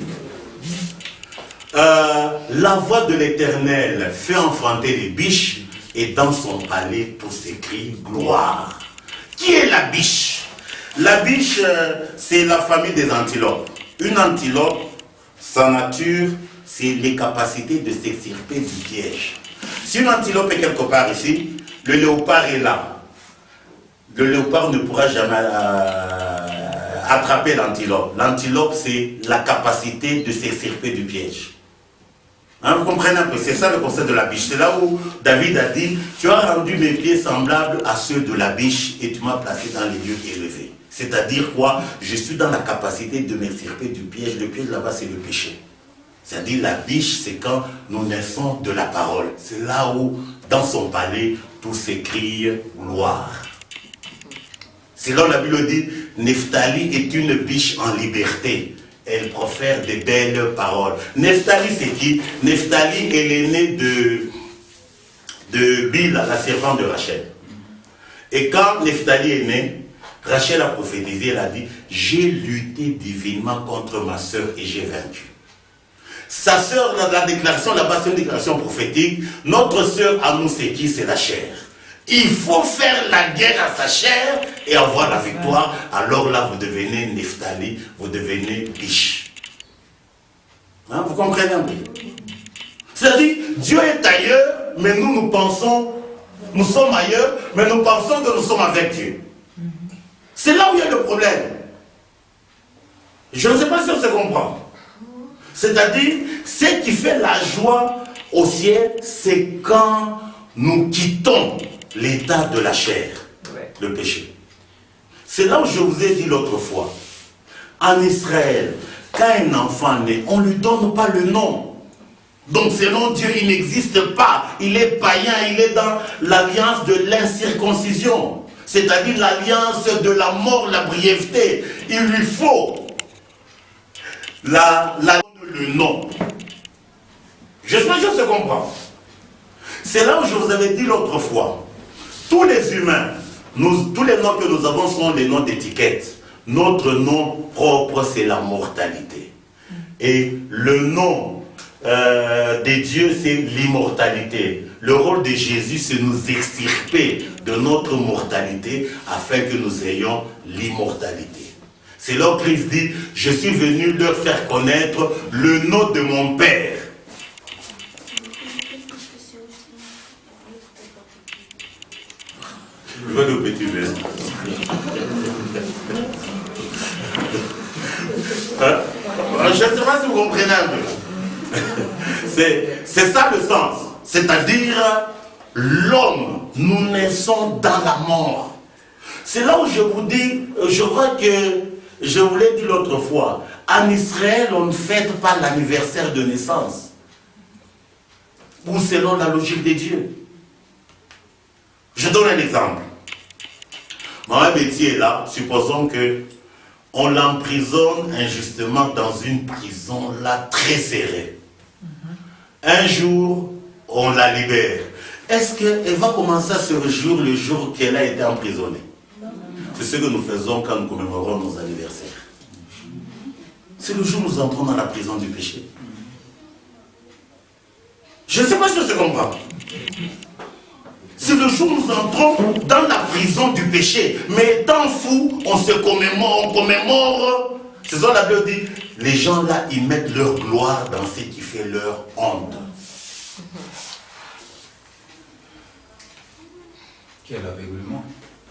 la voix de l'Éternel fait enfanter les biches et dans son palais pour ses cris gloire. Qui est la biche? La biche, c'est la famille des antilopes. Une antilope, sa nature, c'est les capacités de s'extirper du piège. Si une antilope est quelque part ici, le léopard est là. Le léopard ne pourra jamais attraper l'antilope. L'antilope, c'est la capacité de s'extirper du piège. Hein, vous comprenez un peu? C'est ça le concept de la biche. C'est là où David a dit, tu as rendu mes pieds semblables à ceux de la biche et tu m'as placé dans les lieux élevés. C'est-à-dire quoi? Je suis dans la capacité de m'extirper du piège. Le piège là-bas, c'est le péché. C'est-à-dire la biche, c'est quand nous naissons de la parole. C'est là où, dans son palais, tout s'écrit gloire. C'est là où la Bible dit, Nephtali est une biche en liberté. Elle profère de belles paroles. Nephtali, c'est qui? Nephtali est l'aîné de Bilha, la servante de Rachel. Et quand Nephtali est né, Rachel a prophétisé, elle a dit, j'ai lutté divinement contre ma sœur et j'ai vaincu. Sa sœur, la déclaration là-bas, c'est une déclaration prophétique. Notre sœur à nous, c'est qui? C'est la chair. Il faut faire la guerre à sa chair et avoir la victoire. Alors là, vous devenez Nephtali, vous devenez biche. Hein, vous comprenez un peu? C'est-à-dire, Dieu est ailleurs, mais nous pensons, nous sommes ailleurs, mais nous pensons que nous sommes avec Dieu. C'est là où il y a le problème. Je ne sais pas si on se comprend. C'est-à-dire, ce qui fait la joie au ciel, c'est quand nous quittons l'état de la chair, le péché. C'est là où je vous ai dit l'autre fois. En Israël, quand un enfant naît, on ne lui donne pas le nom. Donc selon Dieu, il n'existe pas. Il est païen, il est dans l'alliance de l'incirconcision. C'est-à-dire l'alliance de la mort, la brièveté. Il lui faut le nom. J'espère que je se comprends. C'est là où je vous avais dit l'autre fois. Tous les humains, tous les noms que nous avons sont des noms d'étiquette. Notre nom propre, c'est la mortalité. Et le nom de Dieu, c'est l'immortalité. Le rôle de Jésus, c'est nous extirper de notre mortalité afin que nous ayons l'immortalité. C'est là où Christ dit, je suis venu leur faire connaître le nom de mon Père. Je veux le petit verre. Je ne sais pas si vous comprenez un peu. C'est ça le sens. C'est-à-dire, l'homme, nous naissons dans la mort. C'est là où je vous dis, je crois que je vous l'ai dit l'autre fois, en Israël, on ne fête pas l'anniversaire de naissance. Ou selon la logique de Dieu. Je donne un exemple. Maman Betty est là, supposons que on l'emprisonne injustement dans une prison là très serrée. Un jour, on la libère. Est-ce qu'elle va commencer à se réjouir le jour qu'elle a été emprisonnée? C'est ce que nous faisons quand nous commémorons nos anniversaires. C'est le jour où nous entrons dans la prison du péché. Je ne sais pas si je comprends. C'est le jour où nous entrons dans la prison du péché. Mais étant fou, on commémore. C'est ça la Bible dit. Les gens là, ils mettent leur gloire dans ce qui fait leur honte. Quel aveuglement.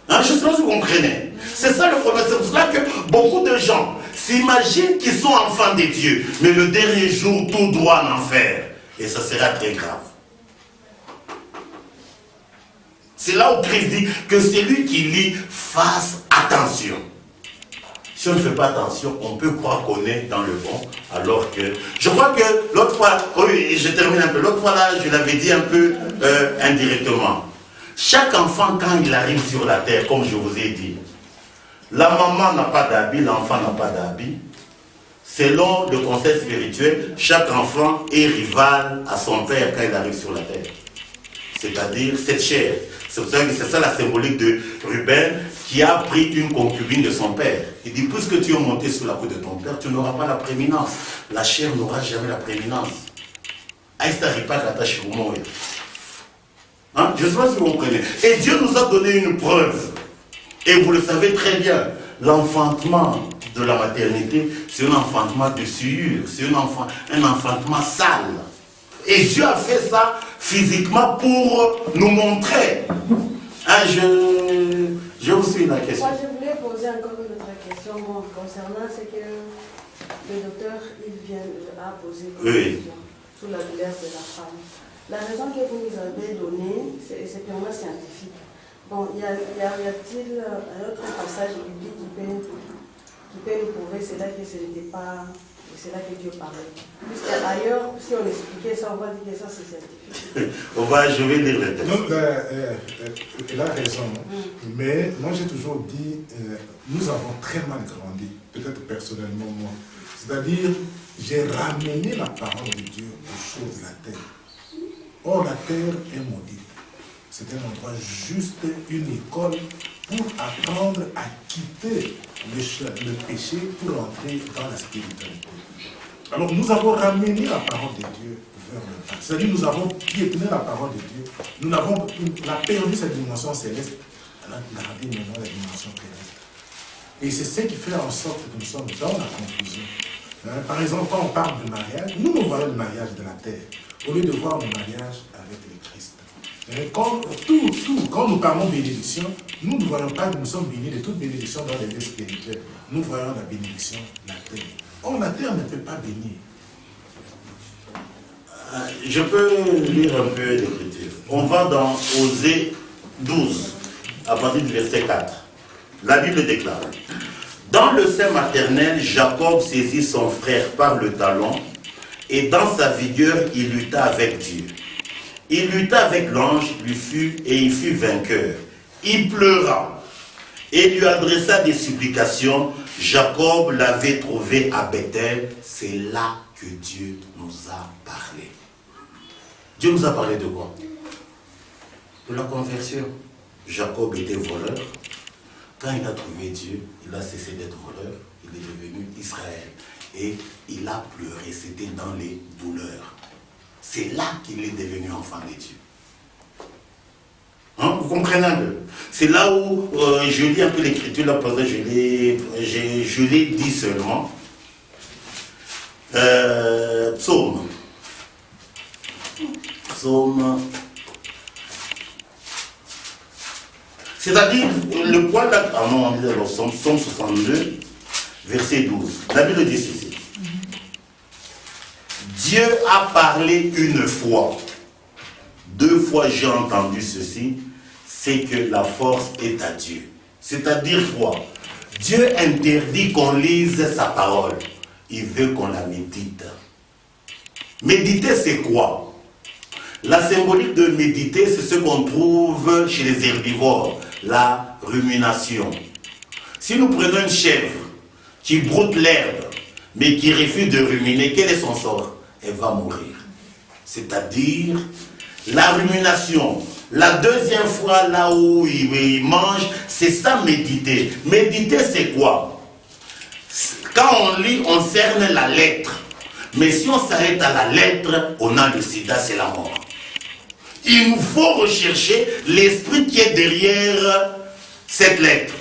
Hein, je ne sais pas si vous comprenez. C'est ça le problème. C'est pour cela que beaucoup de gens s'imaginent qu'ils sont enfants de Dieu. Mais le dernier jour, tout doit en enfer. Et ça sera très grave. C'est là où Christ dit que celui qui lit fasse attention. Si on ne fait pas attention, on peut croire qu'on est dans le bon, alors que... Je crois que l'autre fois, oui, je termine un peu, l'autre fois là, je l'avais dit un peu indirectement. Chaque enfant, quand il arrive sur la terre, comme je vous ai dit, la maman n'a pas d'habit, l'enfant n'a pas d'habit. Selon le concept spirituel, chaque enfant est rival à son père quand il arrive sur la terre. C'est-à-dire cette chair. C'est ça la symbolique de Ruben qui a pris une concubine de son père. Il dit, puisque tu es monté sous la peau de ton père, tu n'auras pas la prééminence. La chair n'aura jamais la prééminence. Hein? Je ne sais pas si vous comprenez. Et Dieu nous a donné une preuve. Et vous le savez très bien. L'enfantement de la maternité, c'est un enfantement de souillure. C'est un enfantement sale. Et Dieu a fait ça physiquement pour nous montrer. Hein, je vous suis la question. Moi, je voulais poser encore une autre question concernant ce que le docteur a posé comme question sur la douleur de la femme. La raison que vous nous avez donnée, c'est purement scientifique. Bon, y a-t-il un autre passage biblique qui peut nous prouver cela que ce n'était pas... C'est là que Dieu parlait. Ailleurs, si on expliquait ça, on va dire que ça c'est scientifique. Je vais lire le texte. Non, elle a raison. Mais moi j'ai toujours dit, nous avons très mal grandi, peut-être personnellement moi. C'est-à-dire, j'ai ramené la parole de Dieu aux choses de la terre. Or, la terre est maudite. C'est un endroit juste, une école pour apprendre à quitter le péché pour entrer dans la spiritualité. Alors nous avons ramené la parole de Dieu vers le bas. C'est-à-dire nous avons piétiné la parole de Dieu. On a perdu cette dimension céleste. On a gardé maintenant la dimension terrestre. Et c'est ce qui fait en sorte que nous sommes dans la confusion. Par exemple, quand on parle de mariage, nous voyons le mariage de la terre, au lieu de voir le mariage avec le Christ. Quand nous parlons de bénédiction, nous ne voyons pas que nous sommes bénis de toute bénédiction dans les vies spirituelles. Nous voyons la bénédiction de la terre. Or, la terre ne peut pas bénir. Je peux lire un peu l'écriture. On va dans Osée 12, à partir du verset 4. La Bible déclare: Dans le sein maternel, Jacob saisit son frère par le talon et dans sa vigueur, il lutta avec Dieu. Il lutta avec l'ange, il fut vainqueur. Il pleura et lui adressa des supplications. Jacob l'avait trouvé à Bethel. C'est là que Dieu nous a parlé. Dieu nous a parlé de quoi? De la conversion. Jacob était voleur. Quand il a trouvé Dieu, il a cessé d'être voleur. Il est devenu Israël. Et il a pleuré. C'était dans les douleurs. C'est là qu'il est devenu enfant de Dieu. Hein, vous comprenez un peu? C'est là où je lis un peu l'écriture, là, parce que je l'ai dit seulement. Psaume. C'est-à-dire, le point là, on est dans Psaume 62, verset 12. La Bible dit ceci. Dieu a parlé une fois. 2 fois j'ai entendu ceci, c'est que la force est à Dieu. C'est-à-dire quoi? Dieu interdit qu'on lise sa parole. Il veut qu'on la médite. Méditer, c'est quoi? La symbolique de méditer, c'est ce qu'on trouve chez les herbivores, la rumination. Si nous prenons une chèvre qui broute l'herbe, mais qui refuse de ruminer, quel est son sort? Elle va mourir. C'est-à-dire, la rumination, la deuxième fois là où il mange, c'est ça méditer. Méditer, c'est quoi? Quand on lit, on cerne la lettre. Mais si on s'arrête à la lettre, on a le sida, c'est la mort. Il nous faut rechercher l'esprit qui est derrière cette lettre.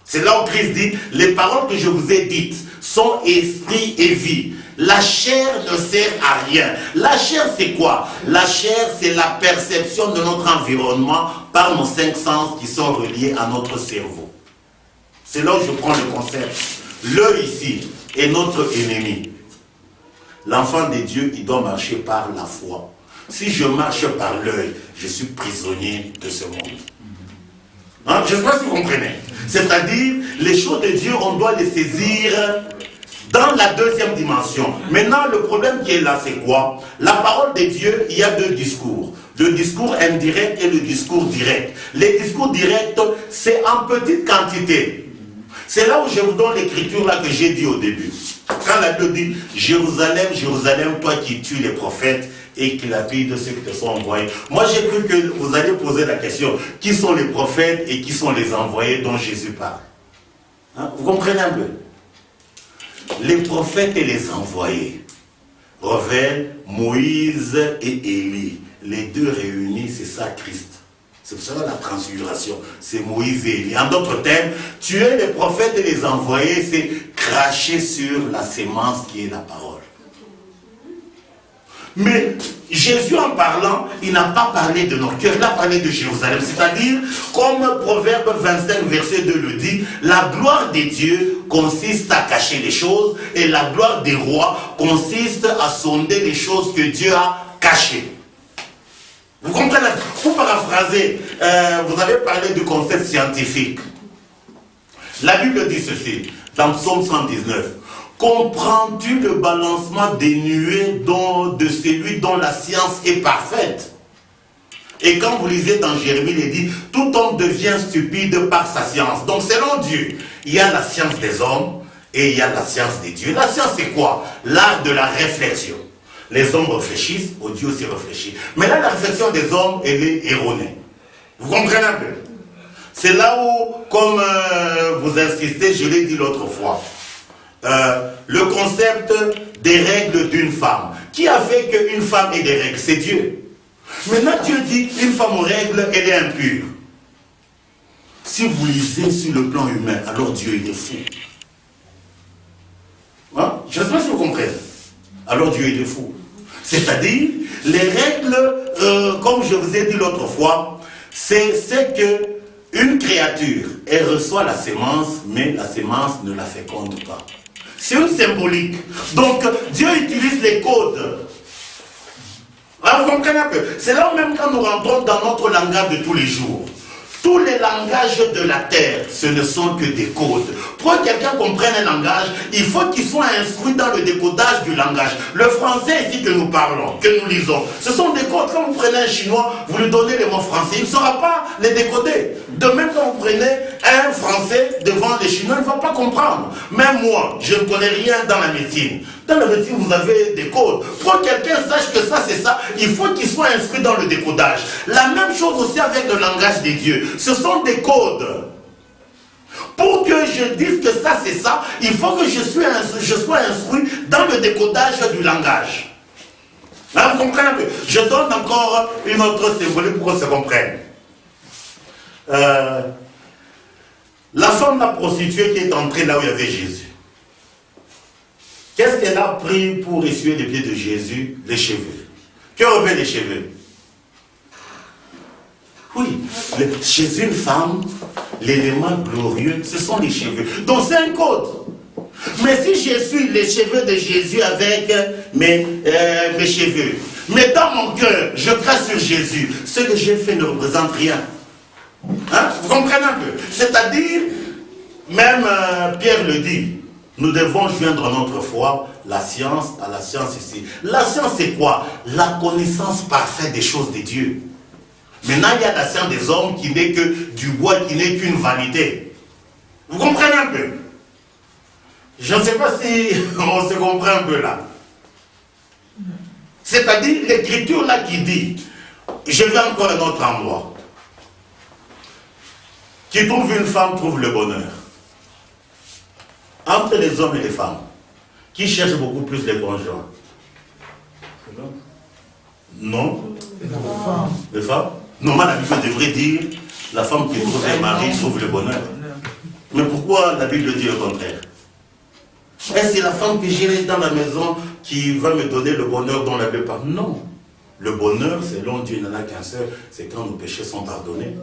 C'est là où Christ dit, les paroles que je vous ai dites sont esprit et vie. La chair ne sert à rien. La chair, c'est quoi? La chair, c'est la perception de notre environnement par nos 5 sens qui sont reliés à notre cerveau. C'est là où je prends le concept. L'œil ici est notre ennemi. L'enfant de Dieu, il doit marcher par la foi. Si je marche par l'œil, je suis prisonnier de ce monde. Hein? Je ne sais pas si vous comprenez. C'est-à-dire, les choses de Dieu, on doit les saisir dans la deuxième dimension. Maintenant, le problème qui est là, c'est quoi? La parole de Dieu, il y a 2 discours. Le discours indirect et le discours direct. Les discours directs, c'est en petite quantité. C'est là où je vous donne l'écriture là que j'ai dit au début. Quand la Bible dit, Jérusalem, Jérusalem, toi qui tues les prophètes et qui lapides ceux qui te sont envoyés. Moi, j'ai cru que vous alliez poser la question, qui sont les prophètes et qui sont les envoyés dont Jésus parle? Hein? Vous comprenez un peu? Les prophètes et les envoyés révèlent Moïse et Élie. Les 2 réunis, c'est ça Christ. C'est pour ça la transfiguration, c'est Moïse et Élie. En d'autres termes, tuer les prophètes et les envoyés, c'est cracher sur la sémence qui est la parole. Mais Jésus, en parlant, il n'a pas parlé de notre cœur, il a parlé de Jérusalem. C'est-à-dire, comme Proverbe 25, verset 2 le dit, la gloire des dieux consiste à cacher les choses et la gloire des rois consiste à sonder les choses que Dieu a cachées. Vous comprenez? Pour paraphraser, vous avez parlé du concept scientifique. La Bible dit ceci, dans Psaume 119. Comprends-tu le balancement des nuées de celui dont la science est parfaite? Et quand vous lisez dans Jérémie, il dit, tout homme devient stupide par sa science. Donc selon Dieu, il y a la science des hommes et il y a la science des dieux. La science, c'est quoi? L'art de la réflexion. Les hommes réfléchissent, Dieu aussi réfléchit. Mais là, la réflexion des hommes, elle est erronée. Vous comprenez un peu? C'est là où, comme vous insistez, je l'ai dit l'autre fois, le concept des règles d'une femme. Qui a fait qu'une femme ait des règles? C'est Dieu. Maintenant, Dieu dit, une femme aux règles, elle est impure. Si vous lisez sur le plan humain, alors Dieu, il est fou. Hein? Je ne sais pas si vous comprenez. Alors Dieu, il est fou. C'est-à-dire, les règles, comme je vous ai dit l'autre fois, c'est que une créature, elle reçoit la sémence, mais la sémence ne la féconde pas. C'est une symbolique. Donc, Dieu utilise les codes. Alors, vous comprenez un peu? C'est là même quand nous rentrons dans notre langage de tous les jours. Tous les langages de la terre, ce ne sont que des codes. Pour que quelqu'un comprenne un langage, il faut qu'il soit instruit dans le décodage du langage. Le français ici que nous parlons, que nous lisons, ce sont des codes. Quand vous prenez un chinois, vous lui donnez les mots français, il ne saura pas les décoder. De même, quand vous prenez un français devant les chinois, il ne va pas comprendre. Même moi, je ne connais rien dans la médecine. Dans la médecine, vous avez des codes. Pour que quelqu'un sache que ça, c'est ça, il faut qu'il soit instruit dans le décodage. La même chose aussi avec le langage des dieux. Ce sont des codes. Pour que je dise que ça, c'est ça, il faut que je sois instruit dans le décodage du langage. Là, vous comprenez un peu? Je donne encore une autre symbolique pour qu'on se comprenne. La femme, la prostituée qui est entrée là où il y avait Jésus. Qu'est-ce qu'elle a pris pour essuyer les pieds de Jésus? Les cheveux. Que revêt les cheveux? Oui, chez une femme, l'élément glorieux, ce sont les cheveux. Donc c'est un code. Mais si je suis les cheveux de Jésus avec mes cheveux, mais dans mon cœur, je crache sur Jésus, ce que j'ai fait ne représente rien. Hein? Vous comprenez un peu? C'est-à-dire, même Pierre le dit, nous devons joindre notre foi, la science, à la science ici. La science c'est quoi? La connaissance parfaite des choses de Dieu. Maintenant, il y a la science des hommes qui n'est que du bois, qui n'est qu'une vanité. Vous comprenez un peu? Je ne sais pas si on se comprend un peu là. C'est-à-dire, l'écriture là qui dit, je vais encore à un autre endroit. Qui trouve une femme, trouve le bonheur. Entre les hommes et les femmes, qui cherchent beaucoup plus les conjoints? Non? Les femmes? Normalement, la Bible devrait dire, la femme qui trouve un mari trouve le bonheur. Mais pourquoi la Bible dit le contraire? Est-ce que c'est la femme que j'ai dans la maison qui va me donner le bonheur dont la Bible parle? Non. Le bonheur, selon Dieu, il n'en a qu'un seul, c'est quand nos péchés sont pardonnés.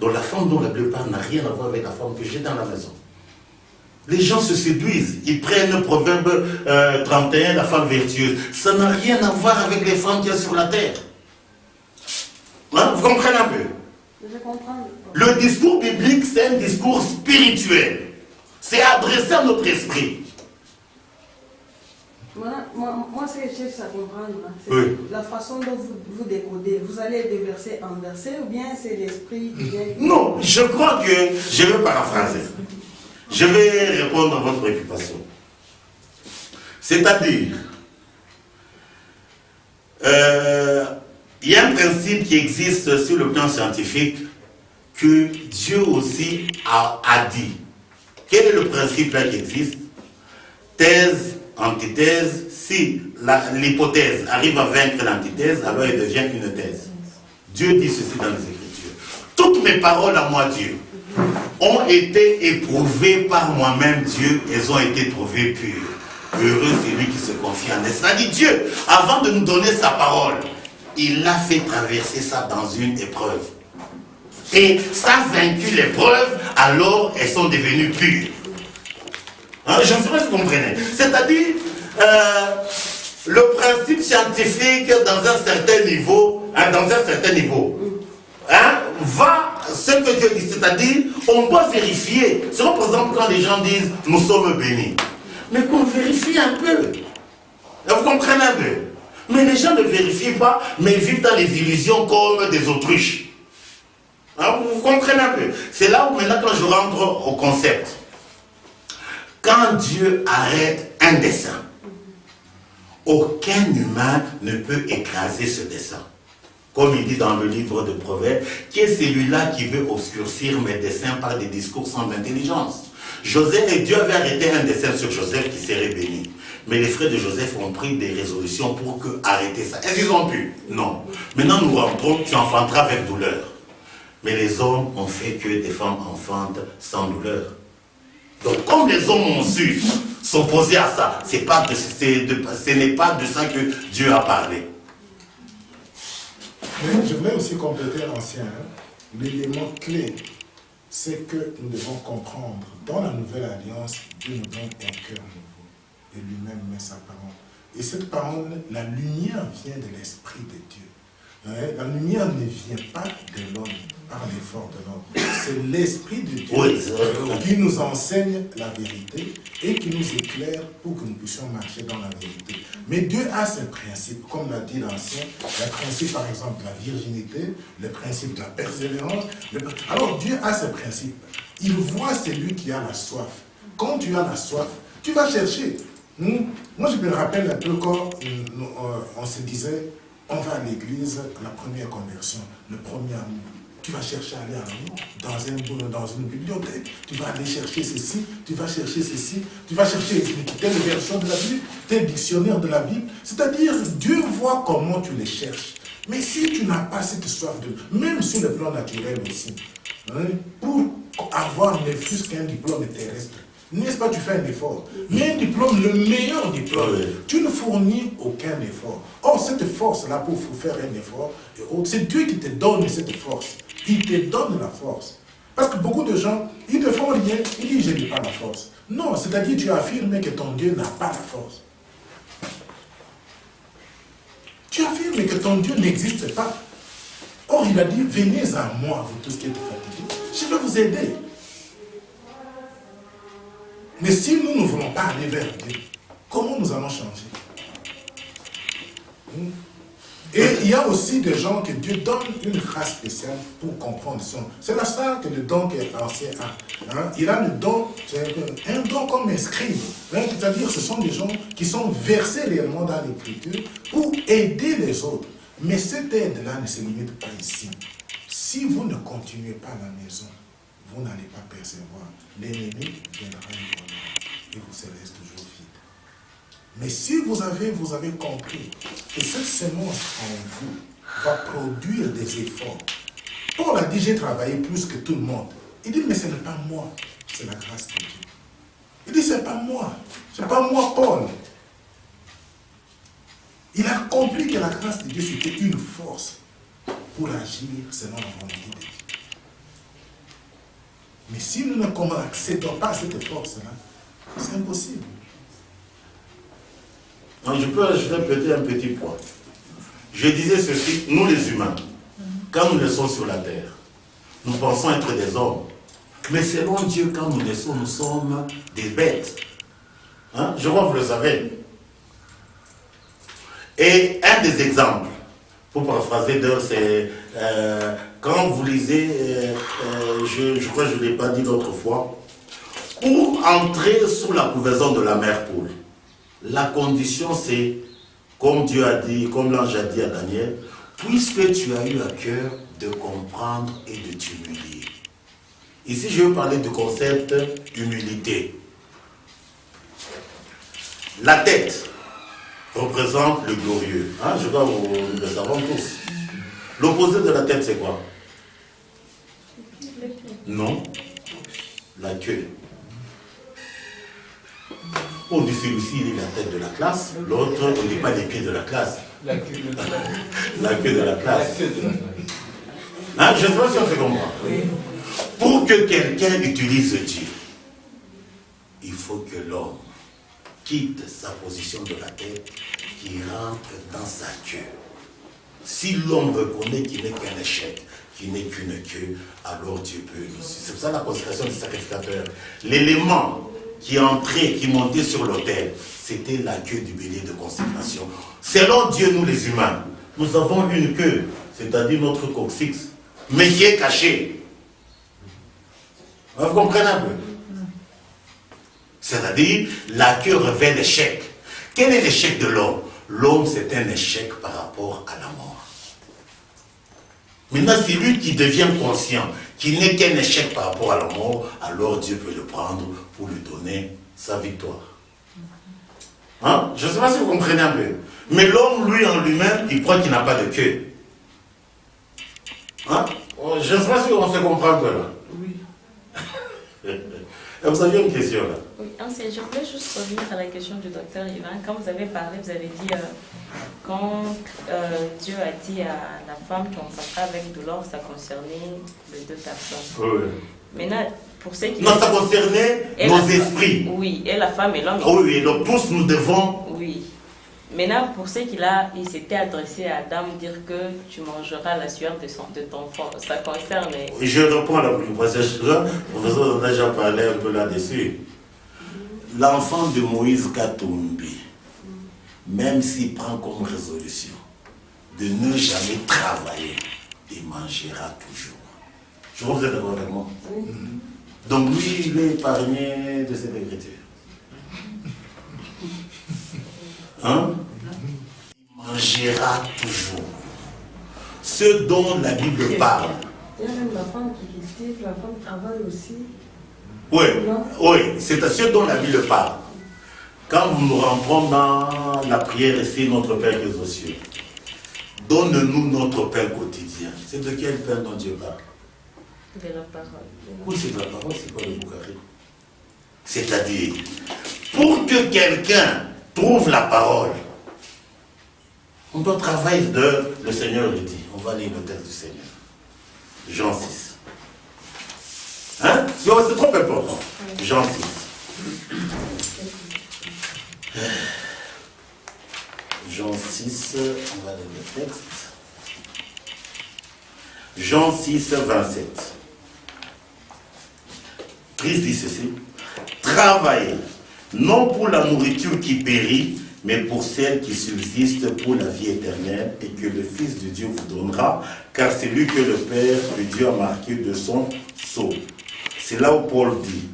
Donc la femme dont la Bible parle n'a rien à voir avec la femme que j'ai dans la maison. Les gens se séduisent, ils prennent Proverbe 31, la femme vertueuse. Ça n'a rien à voir avec les femmes qu'il y a sur la terre. Hein? Vous comprenez un peu? Je comprends. Le discours biblique, c'est un discours spirituel. C'est adressé à notre esprit. Moi ce que je cherche à comprendre, c'est Oui. la façon dont vous décodez. Vous allez de verset en verset ou bien c'est l'esprit qui vient? Non, je crois que, je vais paraphraser. Je vais répondre à votre préoccupation. C'est-à-dire, il y a un principe qui existe sur le plan scientifique que Dieu aussi a dit. Quel est le principe là qui existe? Thèse, antithèse. Si l'hypothèse arrive à vaincre l'antithèse, alors elle devient une thèse. Dieu dit ceci dans les Écritures. Toutes mes paroles à moi, Dieu, ont été éprouvées par moi-même, Dieu, elles ont été trouvées pures. Heureux celui qui se confie en elle. C'est-à-dire Dieu, avant de nous donner sa parole, il a fait traverser ça dans une épreuve. Et ça a vaincu l'épreuve, alors elles sont devenues pures. Hein, je ne sais pas si vous comprenez. C'est-à-dire, le principe scientifique dans un certain niveau, va ce que Dieu dit, c'est-à-dire, on doit vérifier. C'est comme par exemple quand les gens disent, nous sommes bénis. Mais qu'on vérifie un peu. Vous comprenez un peu? Mais les gens ne vérifient pas, mais vivent dans les illusions comme des autruches. Hein, vous comprenez un peu? C'est là où maintenant quand je rentre au concept. Quand Dieu arrête un dessein, aucun humain ne peut écraser ce dessein. Comme il dit dans le livre de Proverbes, qui est celui-là qui veut obscurcir mes desseins par des discours sans intelligence. Joseph et Dieu avait arrêté un dessein sur Joseph qui serait béni. Mais les frères de Joseph ont pris des résolutions pour arrêter ça. Est-ce qu'ils ont pu? Non. Maintenant nous rentrons, tu enfanteras avec douleur. Mais les hommes ont fait que des femmes enfantent sans douleur. Donc comme les hommes ont su s'opposer à ça, ce n'est pas de ça que Dieu a parlé. Mais je voudrais aussi compléter l'ancien. L'élément clé, c'est que nous devons comprendre, dans la nouvelle alliance, Dieu nous donne un cœur nouveau. Et lui-même met sa parole. Et cette parole, la lumière vient de l'Esprit de Dieu. La lumière ne vient pas de l'homme, par l'effort de l'homme. C'est l'Esprit de Dieu qui nous enseigne la vérité et qui nous éclaire pour que nous puissions marcher dans la vérité. Mais Dieu a ses principes, comme l'a dit l'Ancien, le principe par exemple de la virginité, le principe de la persévérance. Alors Dieu a ses principes. Il voit celui qui a la soif. Quand tu as la soif, tu vas chercher. Moi je me rappelle un peu quand on se disait, on va à l'église, la première conversion, le premier amour. Tu vas chercher à aller à l'amour dans une bibliothèque. Tu vas aller chercher ceci, tu vas chercher ceci, tu vas chercher telle version de la Bible, tel dictionnaire de la Bible. C'est-à-dire, Dieu voit comment tu les cherches. Mais si tu n'as pas cette soif de... Même sur le plan naturel aussi, pour avoir ne fût-ce qu'un diplôme terrestre, n'est-ce pas, tu fais un effort. Mais un diplôme, le meilleur diplôme, tu ne fournis aucun effort. Or, cette force-là, pour faire un effort, c'est Dieu qui te donne cette force. Il te donne la force. Parce que beaucoup de gens, ils ne font rien, ils disent, je n'ai pas la force. Non, c'est-à-dire tu affirmes que ton Dieu n'a pas la force. Tu affirmes que ton Dieu n'existe pas. Or, il a dit, venez à moi, vous tous qui êtes fatigués, je vais vous aider. Mais si nous ne voulons pas aller vers Dieu, comment nous allons changer? Et il y a aussi des gens que Dieu donne une grâce spéciale pour comprendre son. C'est là ça que le don que l'ancien a. Il a le don, un don comme un scribe. C'est-à-dire ce sont des gens qui sont versés réellement dans l'écriture pour aider les autres. Mais cette aide-là ne se limite pas ici. Si vous ne continuez pas à la maison, vous n'allez pas percevoir. L'ennemi viendra et vous serez toujours vide. Mais si vous avez compris que cette semence en vous va produire des efforts. Paul a dit, j'ai travaillé plus que tout le monde. Il dit, mais ce n'est pas moi, c'est la grâce de Dieu. Il dit, c'est pas moi, Paul. Il a compris que la grâce de Dieu, c'était une force pour agir selon la volonté de Dieu. Mais si nous n'accédons pas à cette force-là, c'est impossible. Donc, je peux ajouter peut-être un petit point. Je disais ceci, nous les humains, quand nous naissons sur la terre, nous pensons être des hommes. Mais selon Dieu, quand nous naissons, nous sommes des bêtes. Je crois que vous le savez. Et un des exemples, pour paraphraser d'heure, c'est quand vous lisez, je crois que je ne l'ai pas dit l'autre fois, pour entrer sous la couvaison de la mère poule, la condition c'est, comme Dieu a dit, comme l'ange a dit à Daniel, puisque tu as eu à cœur de comprendre et de t'humilier. Ici, je veux parler du concept humilité. La tête représente le glorieux. Je crois que nous le savons tous. L'opposé de la tête, c'est quoi? Non. La queue. On dit celui-ci, il est la tête de la classe. L'autre, on ne dit pas les pieds de la classe. La queue de la classe. La queue de la classe. Je ne sais pas si on se comprend. Pour que quelqu'un utilise Dieu, il faut que l'homme quitte sa position de la tête, qui rentre dans sa queue. Si l'homme reconnaît qu'il n'est qu'un échec, qu'il n'est qu'une queue, alors Dieu peut nous. C'est pour ça la consécration du sacrificateur. L'élément qui entrait, qui montait sur l'autel, c'était la queue du bélier de consécration. Selon Dieu, nous les humains, nous avons une queue, c'est-à-dire notre coccyx, mais qui est cachée. Vous comprenez un peu? C'est-à-dire, la queue révèle l'échec. Quel est l'échec de l'homme? L'homme, c'est un échec par rapport à la mort. Maintenant, c'est lui qui devient conscient qu'il n'est qu'un échec par rapport à la mort, alors Dieu peut le prendre pour lui donner sa victoire. Je ne sais pas si vous comprenez un peu. Mais l'homme, lui, en lui-même, il croit qu'il n'a pas de queue. Je ne sais pas si on se comprend un peu là. Oui. Vous aviez une question là? Oui, je voulais juste revenir à la question du docteur Yvan. Quand vous avez parlé, vous avez dit quand Dieu a dit à la femme qu'on s'attrait avec douleur, ça concernait les deux personnes. Oui. Maintenant, pour ceux qui... Non, ça concernait nos esprits. Oui, et la femme et l'homme. Oui, donc tous nous devons... Oui. Maintenant, pour ce il s'était adressé à Adam, dire que tu mangeras la sueur de ton enfant, ça concerne... Je reprends la préoccupation, professeur, on a déjà parlé un peu là-dessus. L'enfant de Moïse Katumbi, même s'il prend comme résolution de ne jamais travailler, il mangera toujours. Je crois que vous êtes d'accord avec moi. Donc lui, il est épargné de cette écriture. Hein? Il mangera toujours. Ce dont la Bible parle. Il y a même la femme qui cultive, la femme travaille aussi. Oui, oui, c'est à ce dont la Bible parle. Quand nous nous rentrons dans la prière ici, notre Père qui est aux cieux, donne-nous notre pain quotidien. C'est de quel pain dont Dieu parle? De la parole. Oui, c'est de la parole, c'est quoi le Boukhari? C'est-à-dire, pour que quelqu'un trouve la parole, on doit travailler d'heure. Le Seigneur le dit. On va lire le texte du Seigneur. Jean 6. Hein? C'est trop important. Jean 6. Jean 6, on va lire le texte. Jean 6, 27. Christ dit ceci. Travaillez, non pour la nourriture qui périt, mais pour celle qui subsiste pour la vie éternelle, et que le Fils de Dieu vous donnera, car c'est lui que le Père de Dieu a marqué de son sceau. C'est là où Paul dit,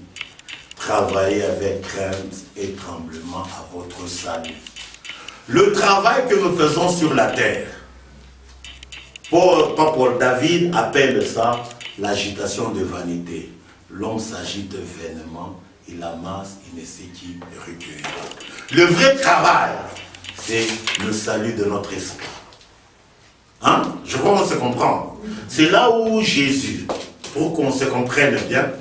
travaillez avec crainte et tremblement à votre salut. Le travail que nous faisons sur la terre, David appelle ça l'agitation de vanité. L'homme s'agite vainement, il amasse, il ne sait qui recueille. Le vrai travail, c'est le salut de notre esprit. Hein? Je crois qu'on se comprend. C'est là où Jésus, pour qu'on se comprenne bien,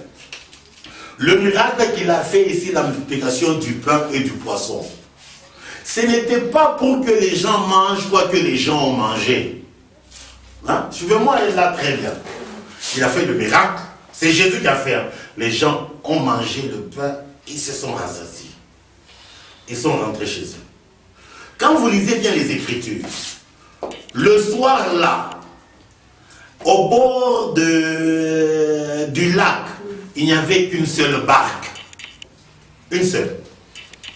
le miracle qu'il a fait ici, la multiplication du pain et du poisson, ce n'était pas pour que les gens mangent quoi que les gens ont mangé. Hein? Suivez-moi là très bien. Il a fait le miracle. C'est Jésus qui a fait. Les gens ont mangé le pain, ils se sont rassasiés. Ils sont rentrés chez eux. Quand vous lisez bien les Écritures, le soir là, au bord du lac, il n'y avait qu'une seule barque. Une seule.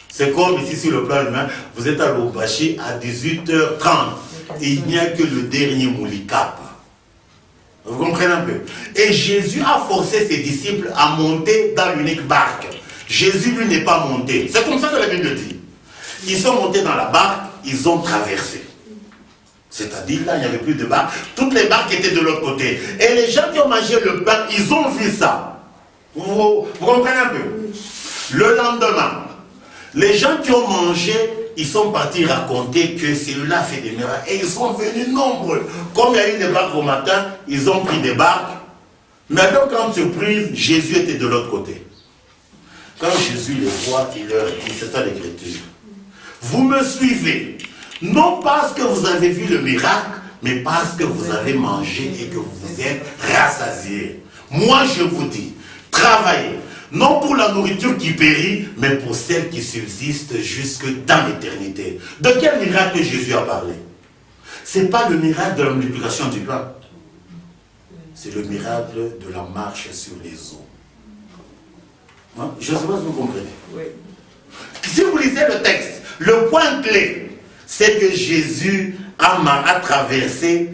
C'est comme ici sur le plan humain, vous êtes à Lubumbashi à 18h30. Il n'y a que le dernier Moulikap. Vous comprenez un peu? Et Jésus a forcé ses disciples à monter dans l'unique barque. Jésus, lui, n'est pas monté. C'est comme ça que la Bible dit. Ils sont montés dans la barque, ils ont traversé. C'est-à-dire, là, il n'y avait plus de barque. Toutes les barques étaient de l'autre côté. Et les gens qui ont mangé le pain, ils ont vu ça. Vous comprenez un peu? Le lendemain, les gens qui ont mangé, ils sont partis raconter que celui-là fait des miracles. Et ils sont venus nombreux. Comme il y a eu des barques au matin, ils ont pris des barques. Mais donc, en surprise, Jésus était de l'autre côté. Quand Jésus les voit, il leur dit, c'est ça l'écriture. Vous me suivez, non parce que vous avez vu le miracle, mais parce que vous avez mangé et que vous vous êtes rassasiés. Moi, je vous dis, travaillez. Non pour la nourriture qui périt, mais pour celle qui subsiste jusque dans l'éternité. De quel miracle Jésus a parlé? Ce n'est pas le miracle de la multiplication du pain. C'est le miracle de la marche sur les eaux. Hein? Je ne sais pas si vous comprenez. Oui. Si vous lisez le texte, le point clé, c'est que Jésus a traversé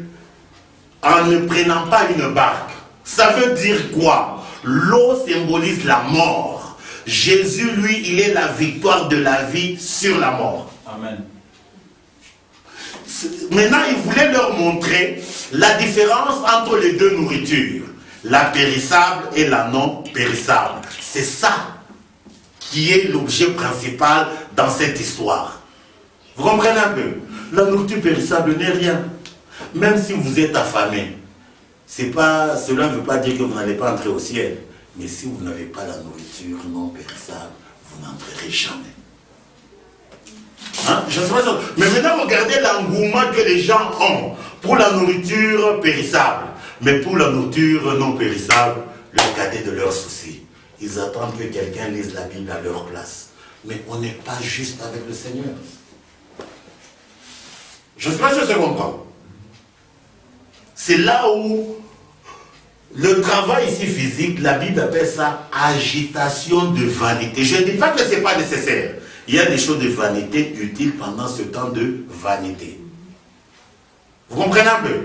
en ne prenant pas une barque. Ça veut dire quoi? L'eau symbolise la mort. Jésus, lui, il est la victoire de la vie sur la mort. Amen. Maintenant, il voulait leur montrer la différence entre les deux nourritures, la périssable et la non périssable. C'est ça qui est l'objet principal dans cette histoire. Vous comprenez un peu? La nourriture périssable n'est rien. Même si vous êtes affamé, cela ne veut pas dire que vous n'allez pas entrer au ciel. Mais si vous n'avez pas la nourriture non périssable, vous n'entrerez jamais. Hein? Je sais pas ça. Mais maintenant, regardez l'engouement que les gens ont pour la nourriture périssable. Mais pour la nourriture non périssable, le cadet de leurs soucis. Ils attendent que quelqu'un lise la Bible à leur place. Mais on n'est pas juste avec le Seigneur. Je ne sais pas si je comprends. C'est là où le travail ici physique, la Bible appelle ça agitation de vanité. Je ne dis pas que ce n'est pas nécessaire. Il y a des choses de vanité utiles pendant ce temps de vanité. Vous comprenez un peu?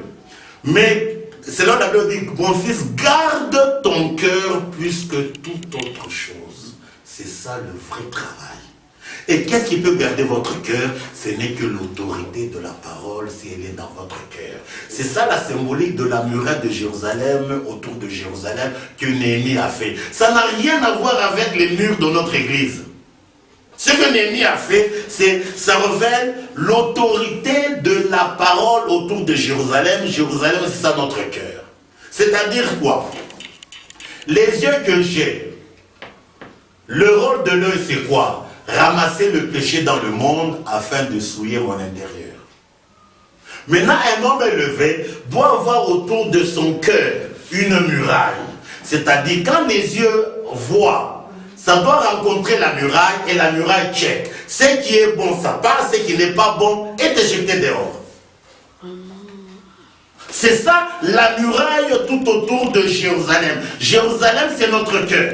Mais c'est là où la Bible dit, mon fils, garde ton cœur plus que toute autre chose. C'est ça le vrai travail. Et qu'est-ce qui peut garder votre cœur? Ce n'est que l'autorité de la parole si elle est dans votre cœur. C'est ça la symbolique de la muraille de Jérusalem, autour de Jérusalem, que Néhémie a fait. Ça n'a rien à voir avec les murs de notre église. Ce que Néhémie a fait, ça révèle l'autorité de la parole autour de Jérusalem. Jérusalem, c'est ça notre cœur. C'est-à-dire quoi? Les yeux que j'ai, le rôle de l'œil, c'est quoi? Ramasser le péché dans le monde afin de souiller mon intérieur. Maintenant, un homme élevé doit avoir autour de son cœur une muraille. C'est-à-dire, quand les yeux voient, ça doit rencontrer la muraille et la muraille check. Ce qui est bon, ça passe, ce qui n'est pas bon est éjecté dehors. C'est ça la muraille tout autour de Jérusalem. Jérusalem, c'est notre cœur.